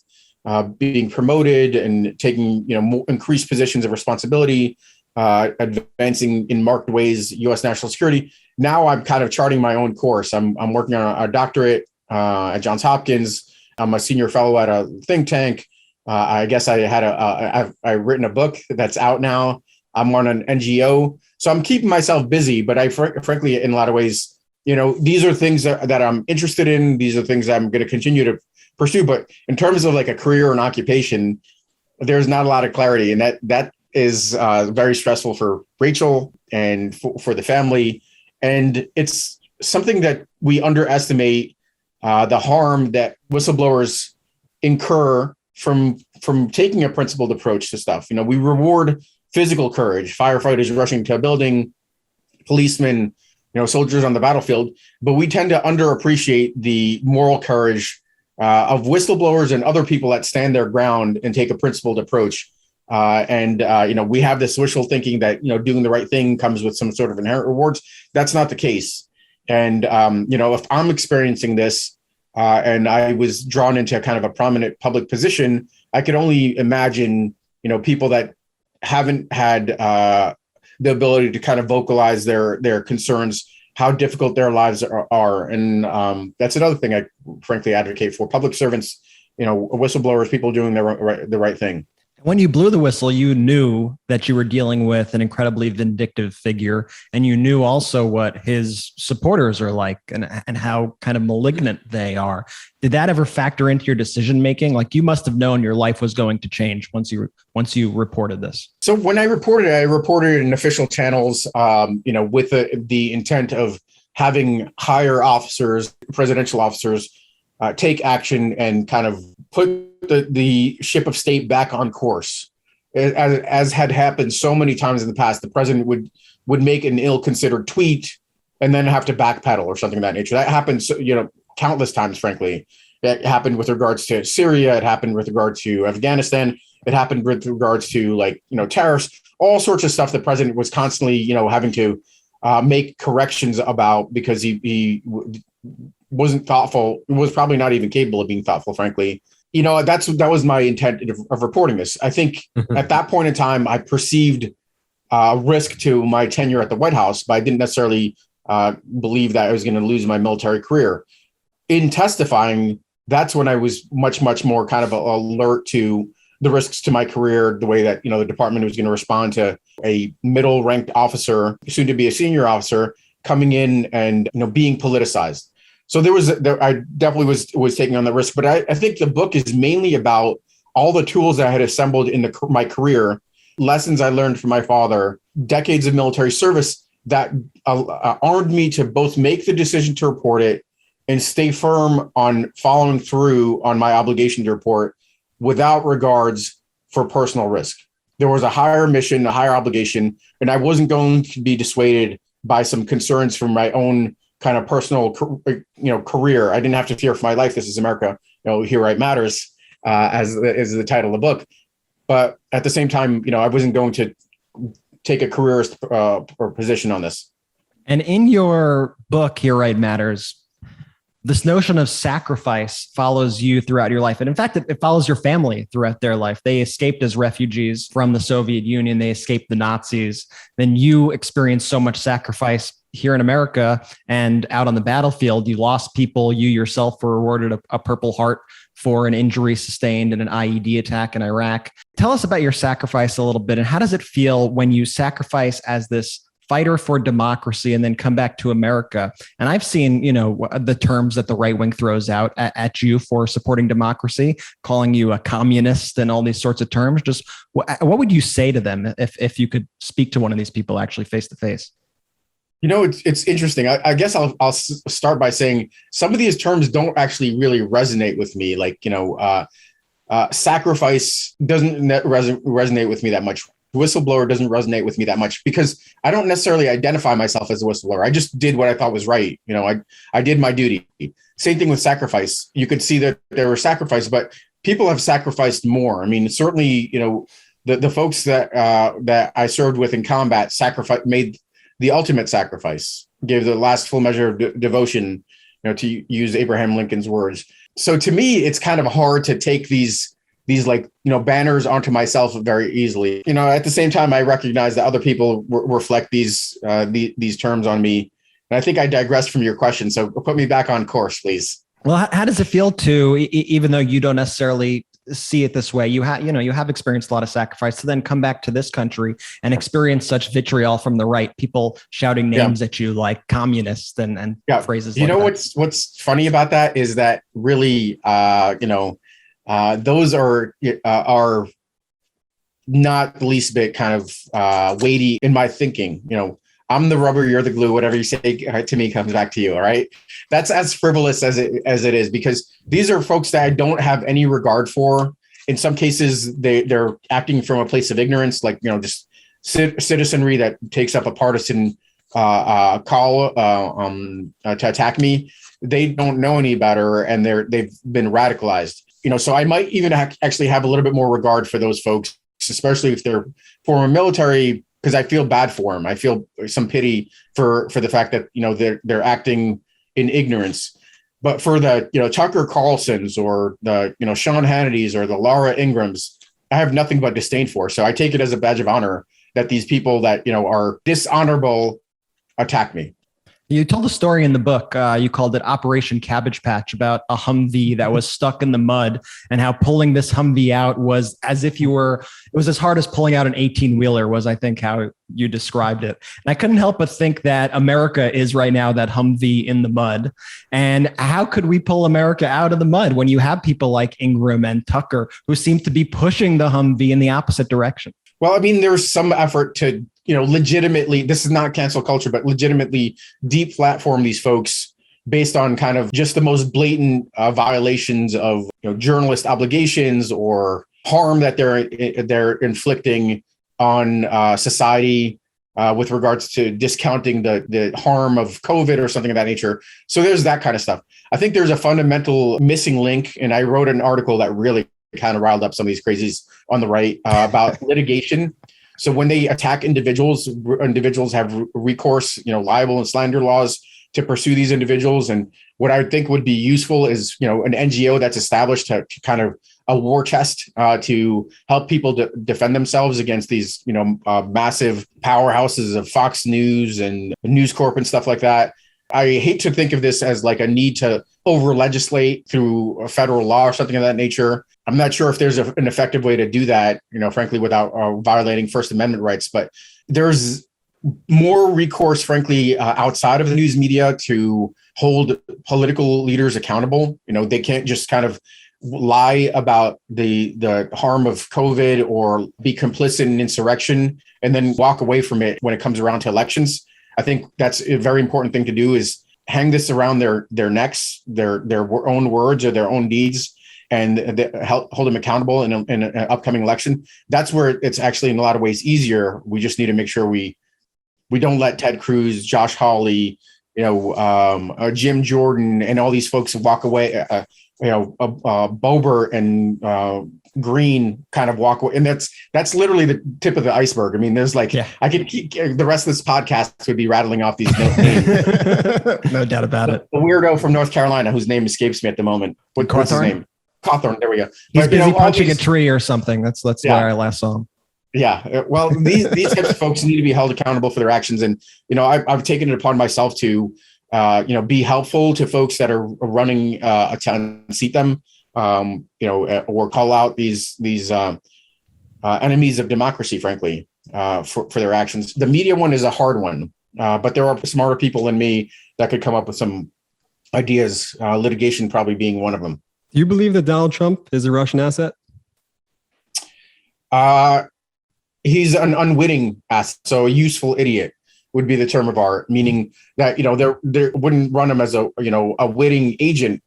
being promoted and taking, you know, more increased positions of responsibility, advancing in marked ways, U.S. national security. Now I'm kind of charting my own course. I'm working on a doctorate at Johns Hopkins. I'm a senior fellow at a think tank. I guess I've written a book that's out now. I'm on an NGO. So I'm keeping myself busy, but frankly, in a lot of ways, you know, these are things that I'm interested in. These are things I'm going to continue to pursue. But in terms of like a career or an occupation, there's not a lot of clarity. And that is very stressful for Rachel and for the family. And it's something that we underestimate the harm that whistleblowers incur from taking a principled approach to stuff. You know, we reward physical courage, firefighters rushing to a building, policemen, you know, soldiers on the battlefield, but we tend to underappreciate the moral courage of whistleblowers and other people that stand their ground and take a principled approach. You know, we have this wishful thinking that, you know, doing the right thing comes with some sort of inherent rewards. That's not the case. And, you know, if I'm experiencing this and I was drawn into kind of a prominent public position, I could only imagine, you know, people that haven't had the ability to kind of vocalize their concerns, how difficult their lives are. And that's another thing I frankly advocate for. Public servants, you know, whistleblowers, people doing the right thing. When you blew the whistle, you knew that you were dealing with an incredibly vindictive figure, and you knew also what his supporters are like and how kind of malignant they are. Did that ever factor into your decision making? Like, you must have known your life was going to change once you reported this. So when I reported in official channels, you know, with the intent of having higher officers, presidential officers, take action and kind of put the ship of state back on course. As had happened so many times in the past, the president would make an ill-considered tweet and then have to backpedal or something of that nature. That happens, you know, countless times, frankly. It happened with regards to Syria. It happened with regard to Afghanistan. It happened with regards to, like, you know, tariffs, all sorts of stuff the president was constantly, you know, having to make corrections about because he wasn't thoughtful, was probably not even capable of being thoughtful, frankly. You know, that was my intent of reporting this. I think at that point in time, I perceived risk to my tenure at the White House, but I didn't necessarily believe that I was going to lose my military career. In testifying, that's when I was much, much more kind of alert to the risks to my career, the way that, you know, the department was going to respond to a middle-ranked officer, soon to be a senior officer, coming in and, you know, being politicized. So I definitely was taking on the risk, but I think the book is mainly about all the tools that I had assembled in my career, lessons I learned from my father, decades of military service that armed me to both make the decision to report it and stay firm on following through on my obligation to report without regards for personal risk. There was a higher mission, a higher obligation, and I wasn't going to be dissuaded by some concerns from my own kind of personal, you know, career. I didn't have to fear for my life. This is America. You know, Here Right Matters, as the title of the book. But at the same time, you know, I wasn't going to take a careerist or position on this. And in your book, Here Right Matters, this notion of sacrifice follows you throughout your life. And in fact, it follows your family throughout their life. They escaped as refugees from the Soviet Union. They escaped the Nazis. Then you experienced so much sacrifice here in America and out on the battlefield. You lost people. You yourself were awarded a Purple Heart for an injury sustained in an IED attack in Iraq. Tell us about your sacrifice a little bit, and how does it feel when you sacrifice as this fighter for democracy and then come back to America. And I've seen, the terms that the right wing throws out at you for supporting democracy, calling you a communist and all these sorts of terms. Just what would you say to them if you could speak to one of these people actually face to face? It's interesting. I guess I'll start by saying some of these terms don't actually really resonate with me. Like, sacrifice doesn't resonate with me that much. Whistleblower doesn't resonate with me that much because I don't necessarily identify myself as a whistleblower. I just did what I thought was right. I did my duty. Same thing with sacrifice. You could see that there were sacrifices, but people have sacrificed more. I mean, certainly, the folks that I served with in combat made the ultimate sacrifice, gave the last full measure of devotion, to use Abraham Lincoln's words. So to me, it's kind of hard to take these banners onto myself very easily. At the same time, I recognize that other people reflect these terms on me. And I think I digressed from your question. So put me back on course, please. Well, how does it feel to, even though you don't necessarily see it this way, you have experienced a lot of sacrifice to then come back to this country and experience such vitriol from the right, people shouting names at you like communist and phrases like that. What's funny about that is that really, those are not the least bit kind of weighty in my thinking. I'm the rubber, you're the glue. Whatever you say to me comes back to you. All right. That's as frivolous as it is, because these are folks that I don't have any regard for. In some cases, they're acting from a place of ignorance, like, just citizenry that takes up a partisan call to attack me. They don't know any better, and they've been radicalized. So I might even actually have a little bit more regard for those folks, especially if they're former military, because I feel bad for them. I feel some pity for the fact that, they're acting in ignorance. But for the, Tucker Carlsons or the, Sean Hannity's or the Laura Ingrams, I have nothing but disdain for. So I take it as a badge of honor that these people that, are dishonorable attack me. You told a story in the book, you called it Operation Cabbage Patch, about a Humvee that was stuck in the mud, and how pulling this Humvee out was as if it was as hard as pulling out an 18-wheeler was, I think, how you described it. And I couldn't help but think that America is right now that Humvee in the mud. And how could we pull America out of the mud when you have people like Ingram and Tucker who seem to be pushing the Humvee in the opposite direction? Well, I mean, there's some effort to, legitimately, this is not cancel culture, but legitimately deplatform these folks based on kind of just the most blatant violations of journalist obligations or harm that they're inflicting on society with regards to discounting the harm of COVID or something of that nature. So there's that kind of stuff. I think there's a fundamental missing link, and I wrote an article that really kind of riled up some of these crazies on the right about litigation. So when they attack individuals have recourse, libel and slander laws to pursue these individuals. And what I think would be useful is, an NGO that's established to kind of a war chest to help people defend themselves against these, massive powerhouses of Fox News and News Corp and stuff like that. I hate to think of this as like a need to over legislate through a federal law or something of that nature. I'm not sure if there's an effective way to do that, frankly, without violating First Amendment rights. But there's more recourse, frankly, outside of the news media to hold political leaders accountable. They can't just kind of lie about the harm of COVID or be complicit in insurrection and then walk away from it when it comes around to elections. I think that's a very important thing to do, is hang this around their necks, their own words or their own deeds, and hold them accountable in an upcoming election. That's where it's actually in a lot of ways easier. We just need to make sure we don't let Ted Cruz, Josh Hawley, Jim Jordan, and all these folks walk away. Boebert and Green kind of walk away, and that's literally the tip of the iceberg. I mean, there's I could keep the rest of this podcast would be rattling off these names. No doubt about it. The weirdo from North Carolina whose name escapes me at the moment. What's his name? Cawthorn. There we go. He's busy punching a tree or something. That's where I last saw him. Yeah. Well, these types of folks need to be held accountable for their actions, and I've taken it upon myself to be helpful to folks that are running to unseat them, or call out these enemies of democracy, frankly. for their actions. The media one is a hard one, but there are smarter people than me that could come up with some ideas, litigation probably being one of them. Do you believe that Donald Trump is a Russian asset? He's an unwitting asset, so a useful idiot would be the term of art, meaning that, they wouldn't run him as a witting agent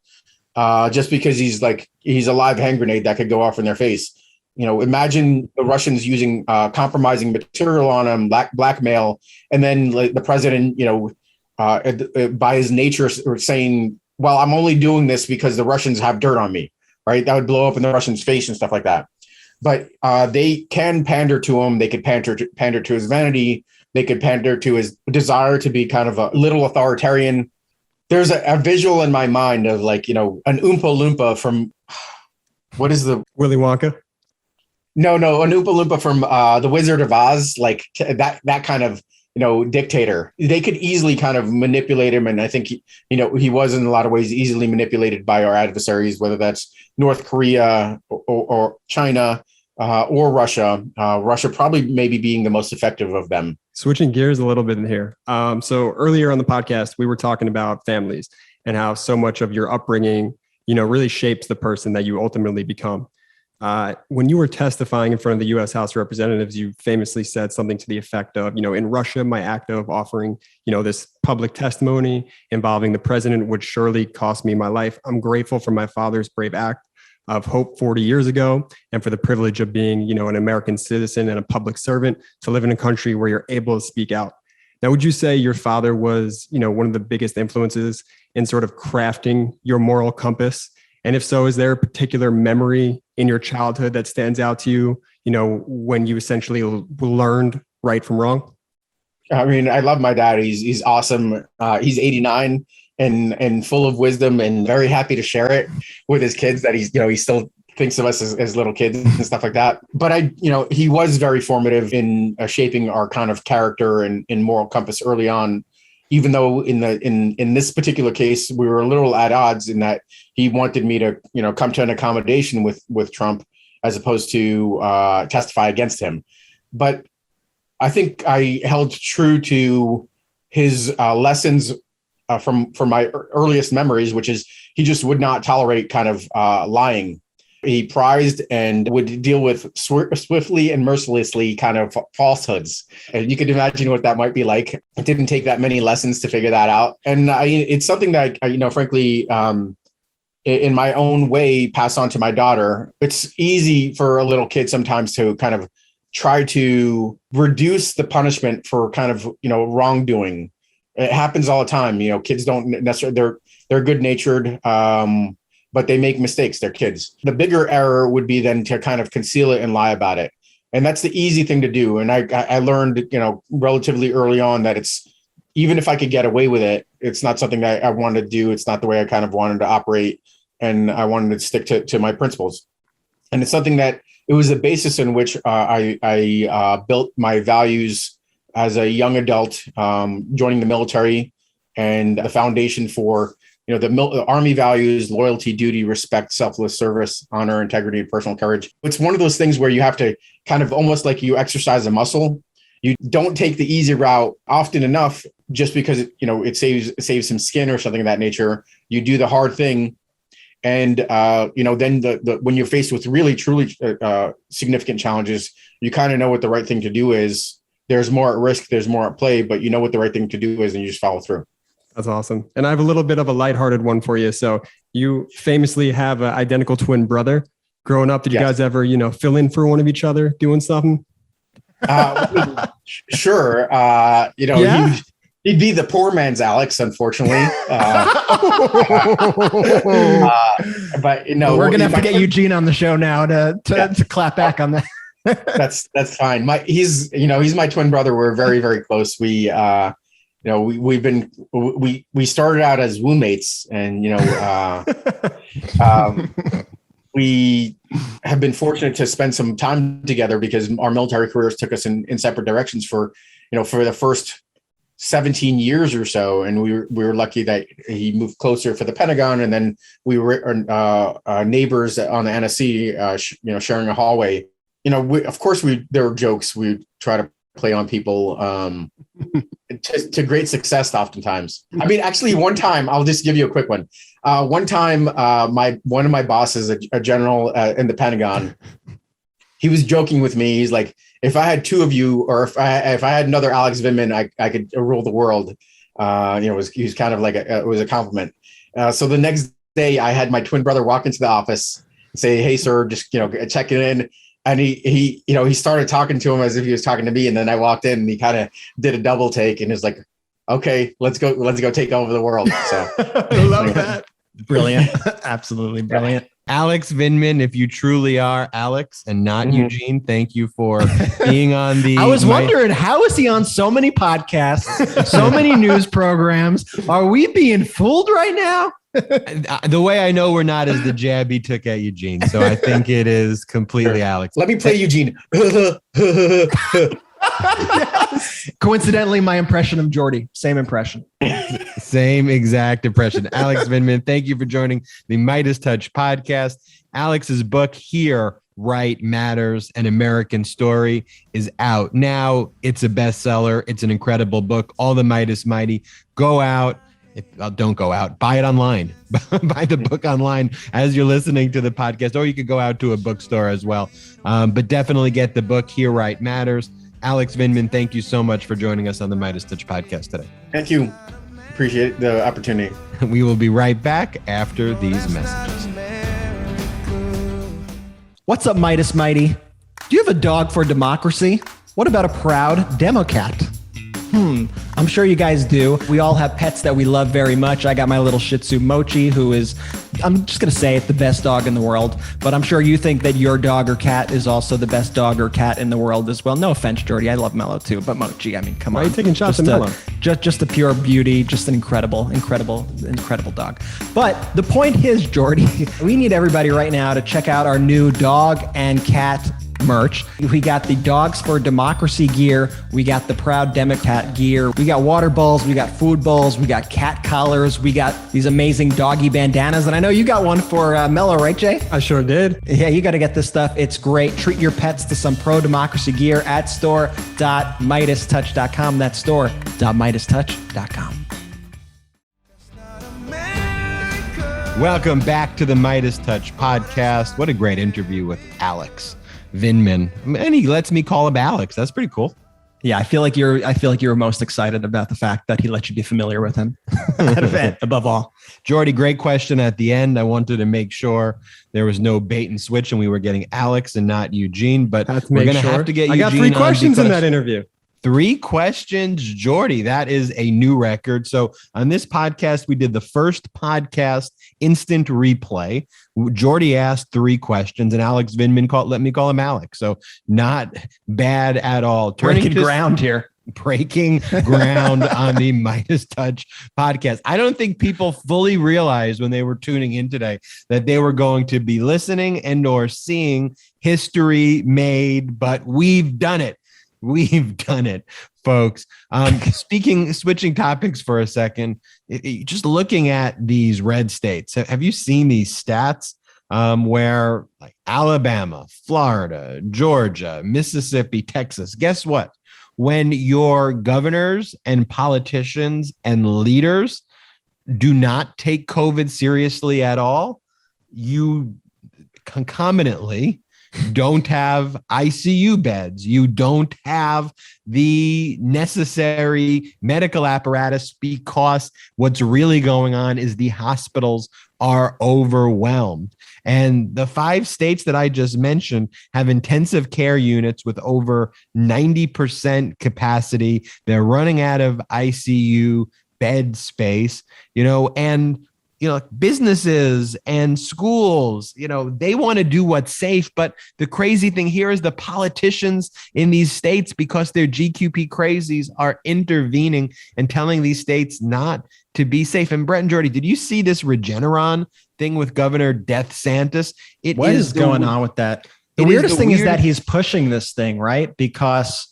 just because he's a live hand grenade that could go off in their face. Imagine the Russians using compromising material on him, blackmail, and then the president, by his nature, saying, well, I'm only doing this because the Russians have dirt on me, right? That would blow up in the Russians' face and stuff like that. But they can pander to him. They could pander to his vanity. They could pander to his desire to be kind of a little authoritarian. There's a visual in my mind of an Oompa Loompa from, what is the Willy Wonka? No, an Oompa Loompa from The Wizard of Oz, that kind of dictator. They could easily kind of manipulate him, and I think he was in a lot of ways easily manipulated by our adversaries, whether that's North Korea or China or Russia. Russia probably maybe being the most effective of them. Switching gears a little bit in here. So earlier on the podcast, we were talking about families and how so much of your upbringing, really shapes the person that you ultimately become. When you were testifying in front of the U.S. House of Representatives, you famously said something to the effect of, in Russia, my act of offering, this public testimony involving the president would surely cost me my life. I'm grateful for my father's brave act of hope 40 years ago and for the privilege of being, an American citizen and a public servant to live in a country where you're able to speak out. Now, would you say your father was, one of the biggest influences in sort of crafting your moral compass? And if so, is there a particular memory in your childhood that stands out to you, when you essentially learned right from wrong? I mean, I love my dad. He's awesome. He's 89 and full of wisdom and very happy to share it with his kids that he still thinks of us as little kids and stuff like that. But he was very formative in shaping our kind of character and moral compass early on. Even though in this particular case, we were a little at odds in that he wanted me to, come to an accommodation with Trump as opposed to testify against him. But I think I held true to his lessons from my earliest memories, which is he just would not tolerate kind of lying. He prized and would deal with swiftly and mercilessly kind of falsehoods. And you can imagine what that might be like. It didn't take that many lessons to figure that out. And it's something that, frankly, in my own way, pass on to my daughter. It's easy for a little kid sometimes to kind of try to reduce the punishment for kind of, wrongdoing. It happens all the time. Kids don't necessarily, they're good natured. But they make mistakes. They're kids. The bigger error would be then to kind of conceal it and lie about it. And that's the easy thing to do. And I learned, relatively early on that it's, even if I could get away with it, it's not something that I wanted to do. It's not the way I kind of wanted to operate. And I wanted to stick to my principles. And it's something that it was the basis in which I built my values as a young adult, joining the military, and the foundation for the Army values: loyalty, duty, respect, selfless service, honor, integrity, and personal courage. It's one of those things where you have to kind of almost like you exercise a muscle. You don't take the easy route often enough just because it saves some skin or something of that nature. You do the hard thing, and then when you're faced with really truly significant challenges, you kind of know what the right thing to do is. There's more at risk, there's more at play, but you know what the right thing to do is, and you just follow through. That's awesome. And I have a little bit of a lighthearted one for you. So you famously have an identical twin brother. Growing up, did you guys ever, fill in for one of each other doing something? Sure. He'd be the poor man's Alex, unfortunately. But we're gonna have to get Eugene on the show now to clap back on that. That's fine. He's my twin brother. We're very, very close. We started out as roommates, and we have been fortunate to spend some time together because our military careers took us in separate directions for the first 17 years or so. And we were lucky that he moved closer for the Pentagon, and then we were neighbors on the NSC, sharing a hallway. of course there were jokes we try to play on people to great success oftentimes. I mean, actually, one time, I'll just give you a quick one. One time, one of my bosses, a general in the Pentagon, he was joking with me. He's like, if I had two of you, or if I had another Alex Vindman, I could rule the world. He was kind of like it was a compliment. So the next day, I had my twin brother walk into the office and say, "Hey, sir, just checking in." And he started talking to him as if he was talking to me. And then I walked in and he kind of did a double take and was like, "Okay, let's go take over the world." So I love that. Brilliant. Absolutely brilliant. Alex Vindman, if you truly are Alex and not Eugene, thank you for being on the. I was wondering, how is he on so many podcasts, so many news programs? Are we being fooled right now? The way I know we're not is the jab he took at Eugene. So I think it is completely Alex. Let me play Eugene. Yes. Coincidentally, my impression of Jordy, same impression. Same exact impression. Alex Vindman, thank you for joining the MeidasTouch podcast. Alex's book, Here, Right Matters, An American Story, is out now. It's a bestseller. It's an incredible book. All the Meidas Mighty. Go out. Don't go out. Buy it online. Buy the book online as you're listening to the podcast, or you could go out to a bookstore as well. But definitely get the book, Here, Right Matters. Alex Vindman, thank you so much for joining us on the MeidasTouch podcast today. Thank you. Appreciate the opportunity. We will be right back after these messages. What's up, Meidas Mighty? Do you have a dog for democracy? What about a proud Democrat? I'm sure you guys do. We all have pets that we love very much. I got my little Shih Tzu Mochi, who is, I'm just going to say it, the best dog in the world. But I'm sure you think that your dog or cat is also the best dog or cat in the world as well. No offense, Jordy. I love Mello too. But Mochi, I mean, come on. Why are you taking shots at Mello? Just a pure beauty. Just an incredible dog. But the point is, Jordy, we need everybody right now to check out our new dog and cat merch. We got the Dogs for Democracy gear. We got the Proud Democrat gear. We got water bowls. We got food bowls. We got cat collars. We got these amazing doggy bandanas. And I know you got one for Mello, right, Jay? I sure did. Yeah, you got to get this stuff. It's great. Treat your pets to some pro-democracy gear at store.meidastouch.com. That's store.meidastouch.com. Welcome back to the MeidasTouch podcast. What a great interview with Alex Vindman. And he lets me call him Alex. That's pretty cool. Yeah, I feel like you're most excited about the fact that he let you be familiar with him. Above all. Jordy, great question at the end. I wanted to make sure there was no bait and switch and we were getting Alex and not Eugene, but we're going to have to get Eugene. I got 3 questions in that interview. 3 questions, Jordy. That is a new record. So on this podcast, we did the first podcast instant replay. Jordy asked 3 questions and Alex Vindman let me call him Alex. So not bad at all. Breaking ground here. Breaking ground on the MeidasTouch podcast. I don't think people fully realized when they were tuning in today that they were going to be listening and or seeing history made, but we've done it. We've done it, folks. Switching topics for a second, just looking at these red states. Have you seen these stats where like Alabama, Florida, Georgia, Mississippi, Texas, guess what? When your governors and politicians and leaders do not take COVID seriously at all, you concomitantly don't have ICU beds. You don't have the necessary medical apparatus because what's really going on is the hospitals are overwhelmed. And the 5 states that I just mentioned have intensive care units with over 90% capacity. They're running out of ICU bed space, and businesses and schools, they want to do what's safe. But the crazy thing here is the politicians in these states, because they're GQP crazies, are intervening and telling these states not to be safe. And Brett and Jordy, did you see this Regeneron thing with Governor DeSantis? What is going on with that? The weirdest thing is that he's pushing this thing, right? Because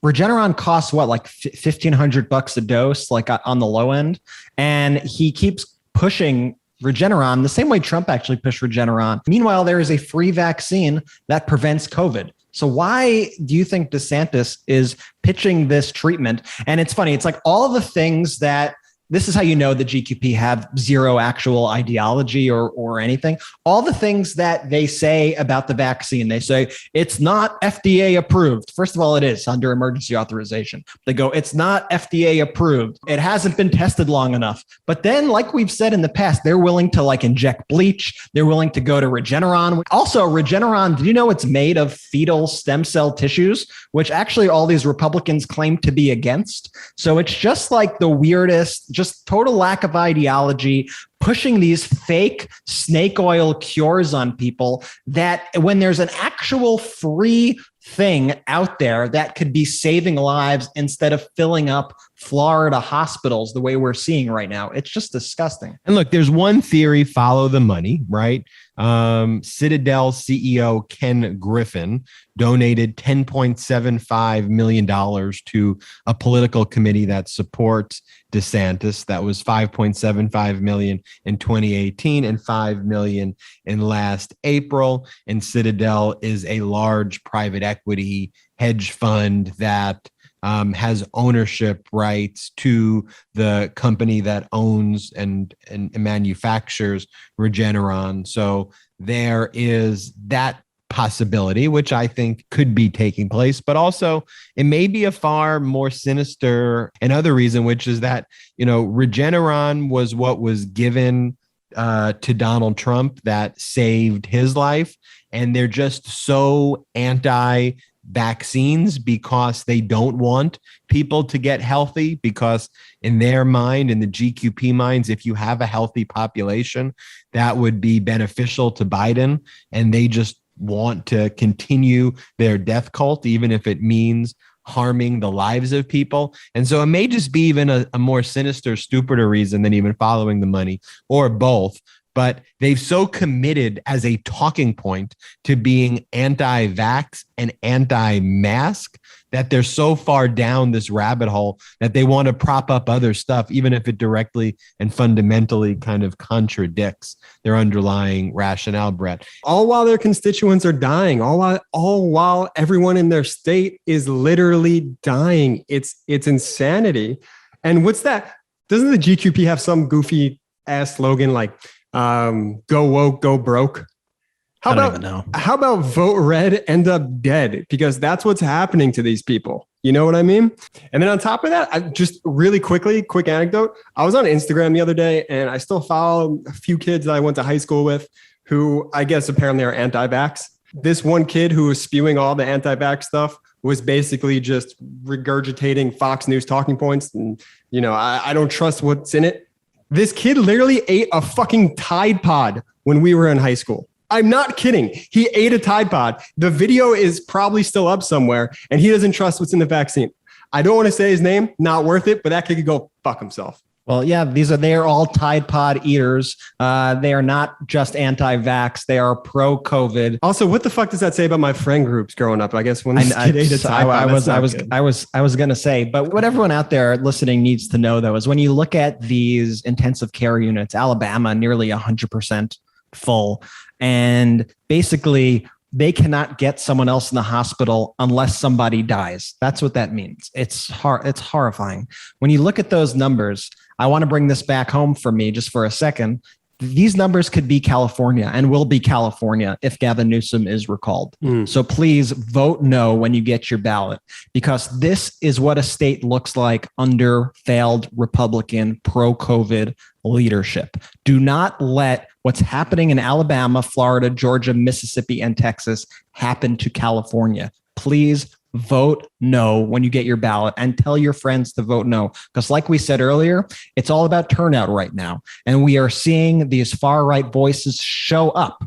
Regeneron costs what, like $1,500 a dose, like on the low end. And he keeps pushing Regeneron the same way Trump actually pushed Regeneron. Meanwhile, there is a free vaccine that prevents COVID. So why do you think DeSantis is pitching this treatment? And it's funny. It's like all the things that this is how you know the GQP have zero actual ideology or anything. All the things that they say about the vaccine, they say it's not FDA approved. First of all, it is under emergency authorization. They go, it's not FDA approved. It hasn't been tested long enough. But then, like we've said in the past, they're willing to like inject bleach. They're willing to go to Regeneron. Also, Regeneron, did you know it's made of fetal stem cell tissues, which actually all these Republicans claim to be against? So it's just like the weirdest, just total lack of ideology, pushing these fake snake oil cures on people that when there's an actual free thing out there that could be saving lives instead of filling up Florida hospitals the way we're seeing right now. It's just disgusting. And look, there's one theory, follow the money, right? Citadel CEO Ken Griffin donated $10.75 million to a political committee that supports DeSantis. That was $5.75 million in 2018 and $5 million in last April. And Citadel is a large private equity hedge fund that has ownership rights to the company that owns and manufactures Regeneron. So there is that possibility, which I think could be taking place, but also it may be a far more sinister and other reason, which is that, Regeneron was what was given to Donald Trump that saved his life. And they're just so anti-vaccines because they don't want people to get healthy, because in their mind, in the GQP minds, if you have a healthy population, that would be beneficial to Biden. And they just want to continue their death cult, even if it means harming the lives of people. And so it may just be even a more sinister, stupider reason than even following the money, or both. But they've so committed as a talking point to being anti-vax and anti-mask that they're so far down this rabbit hole that they want to prop up other stuff, even if it directly and fundamentally kind of contradicts their underlying rationale, Brett. All while their constituents are dying, all while everyone in their state is literally dying. It's insanity. And what's that? Doesn't the GQP have some goofy ass slogan like, go woke, go broke? How about vote red, end up dead? Because that's what's happening to these people. You know what I mean? And then on top of that, I just really quick anecdote. I was on Instagram the other day and I still follow a few kids that I went to high school with who I guess apparently are anti-vax. This one kid who was spewing all the anti-vax stuff was basically just regurgitating Fox News talking points. And, I don't trust what's in it. This kid literally ate a fucking Tide Pod when we were in high school. I'm not kidding. He ate a Tide Pod. The video is probably still up somewhere, and he doesn't trust what's in the vaccine. I don't want to say his name, not worth it, but that kid could go fuck himself. Well, yeah, they are all Tide Pod eaters. They are not just anti-vax. They are pro-COVID. Also, what the fuck does that say about my friend groups growing up? I guess when this kid ate a Tide Pod, I was going to say, but what everyone out there listening needs to know though is when you look at these intensive care units, Alabama nearly 100% full, and basically they cannot get someone else in the hospital unless somebody dies. That's what that means. It's horrifying. When you look at those numbers, I want to bring this back home for me just for a second. These numbers could be California and will be California if Gavin Newsom is recalled. So please vote no when you get your ballot, because this is what a state looks like under failed Republican pro-COVID leadership. Do not let what's happening in Alabama, Florida, Georgia, Mississippi, and Texas happen to California. Please vote no when you get your ballot and tell your friends to vote no. Because like we said earlier, it's all about turnout right now. And we are seeing these far right voices show up.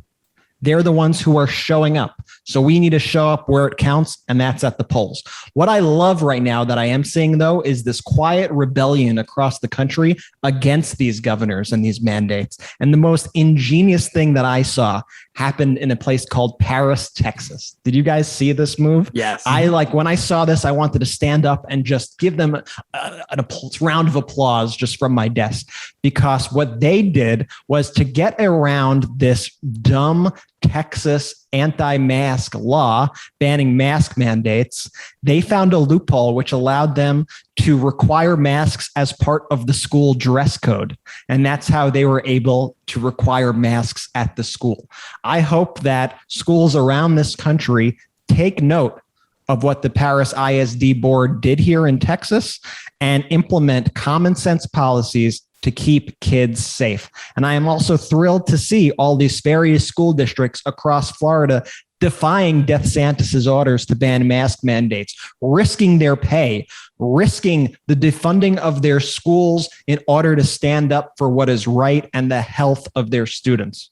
They're the ones who are showing up. So we need to show up where it counts, and that's at the polls. What I love right now that I am seeing, though, is this quiet rebellion across the country against these governors and these mandates. And the most ingenious thing that I saw happened in a place called Paris, Texas. Did you guys see this move? Yes. When I saw this, I wanted to stand up and just give them a round of applause just from my desk, because what they did was to get around this dumb Texas anti-mask law banning mask mandates. They found a loophole which allowed them to require masks as part of the school dress code. And that's how they were able to require masks at the school. I hope that schools around this country take note of what the Paris ISD board did here in Texas and implement common sense policies to keep kids safe. And I am also thrilled to see all these various school districts across Florida defying DeSantis's orders to ban mask mandates, risking their pay, risking the defunding of their schools in order to stand up for what is right and the health of their students.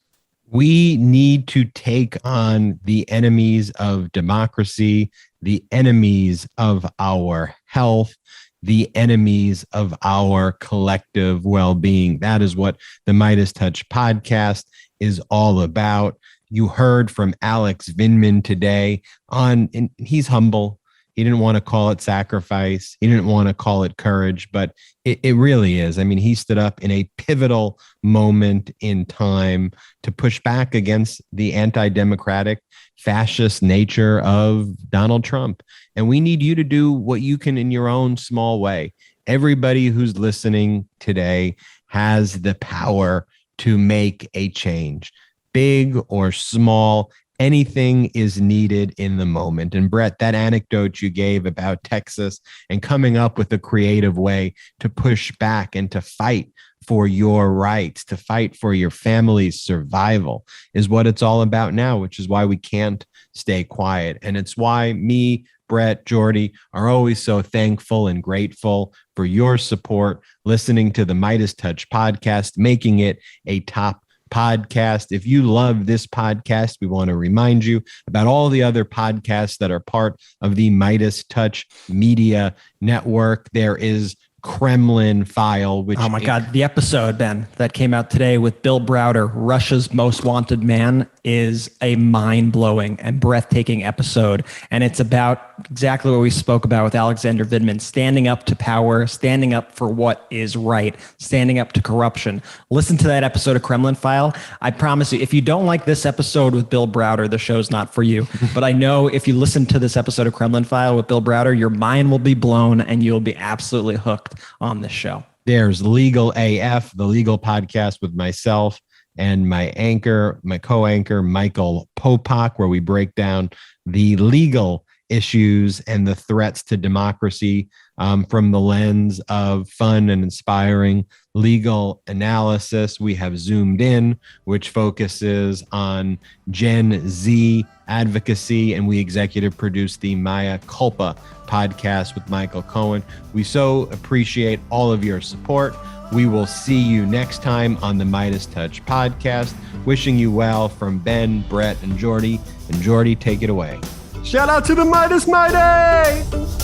We need to take on the enemies of democracy, the enemies of our health, the enemies of our collective well-being. That is what the MeidasTouch podcast is all about. You heard from Alex Vindman today and he's humble. He didn't want to call it sacrifice. He didn't want to call it courage, but it really is. I mean, he stood up in a pivotal moment in time to push back against the anti-democratic fascist nature of Donald Trump. And we need you to do what you can in your own small way. Everybody who's listening today has the power to make a change, big or small. Anything is needed in the moment. And Brett, that anecdote you gave about Texas and coming up with a creative way to push back and to fight for your rights, to fight for your family's survival is what it's all about now, which is why we can't stay quiet. And it's why me, Brett, Jordy are always so thankful and grateful for your support, listening to the MeidasTouch podcast, making it a top podcast. If you love this podcast, we want to remind you about all the other podcasts that are part of the MeidasTouch Media Network. There is Kremlin File, which oh my God, the episode, Ben, that came out today with Bill Browder, Russia's Most Wanted Man, is a mind-blowing and breathtaking episode. And it's about exactly what we spoke about with Alexander Vindman, standing up to power, standing up for what is right, standing up to corruption. Listen to that episode of Kremlin File. I promise you, if you don't like this episode with Bill Browder, the show's not for you. But I know if you listen to this episode of Kremlin File with Bill Browder, your mind will be blown and you'll be absolutely hooked on this show. There's Legal AF, the legal podcast with myself and my co-anchor, Michael Popak, where we break down the legal issues and the threats to democracy from the lens of fun and inspiring legal analysis. We have Zoomed In, which focuses on Gen Z advocacy, and we executive produce the Maya Culpa podcast with Michael Cohen. We so appreciate all of your support. We will see you next time on the MeidasTouch podcast. Wishing you well from Ben, Brett, and Jordy. And Jordy, take it away. Shout out to the Meidas Mighty!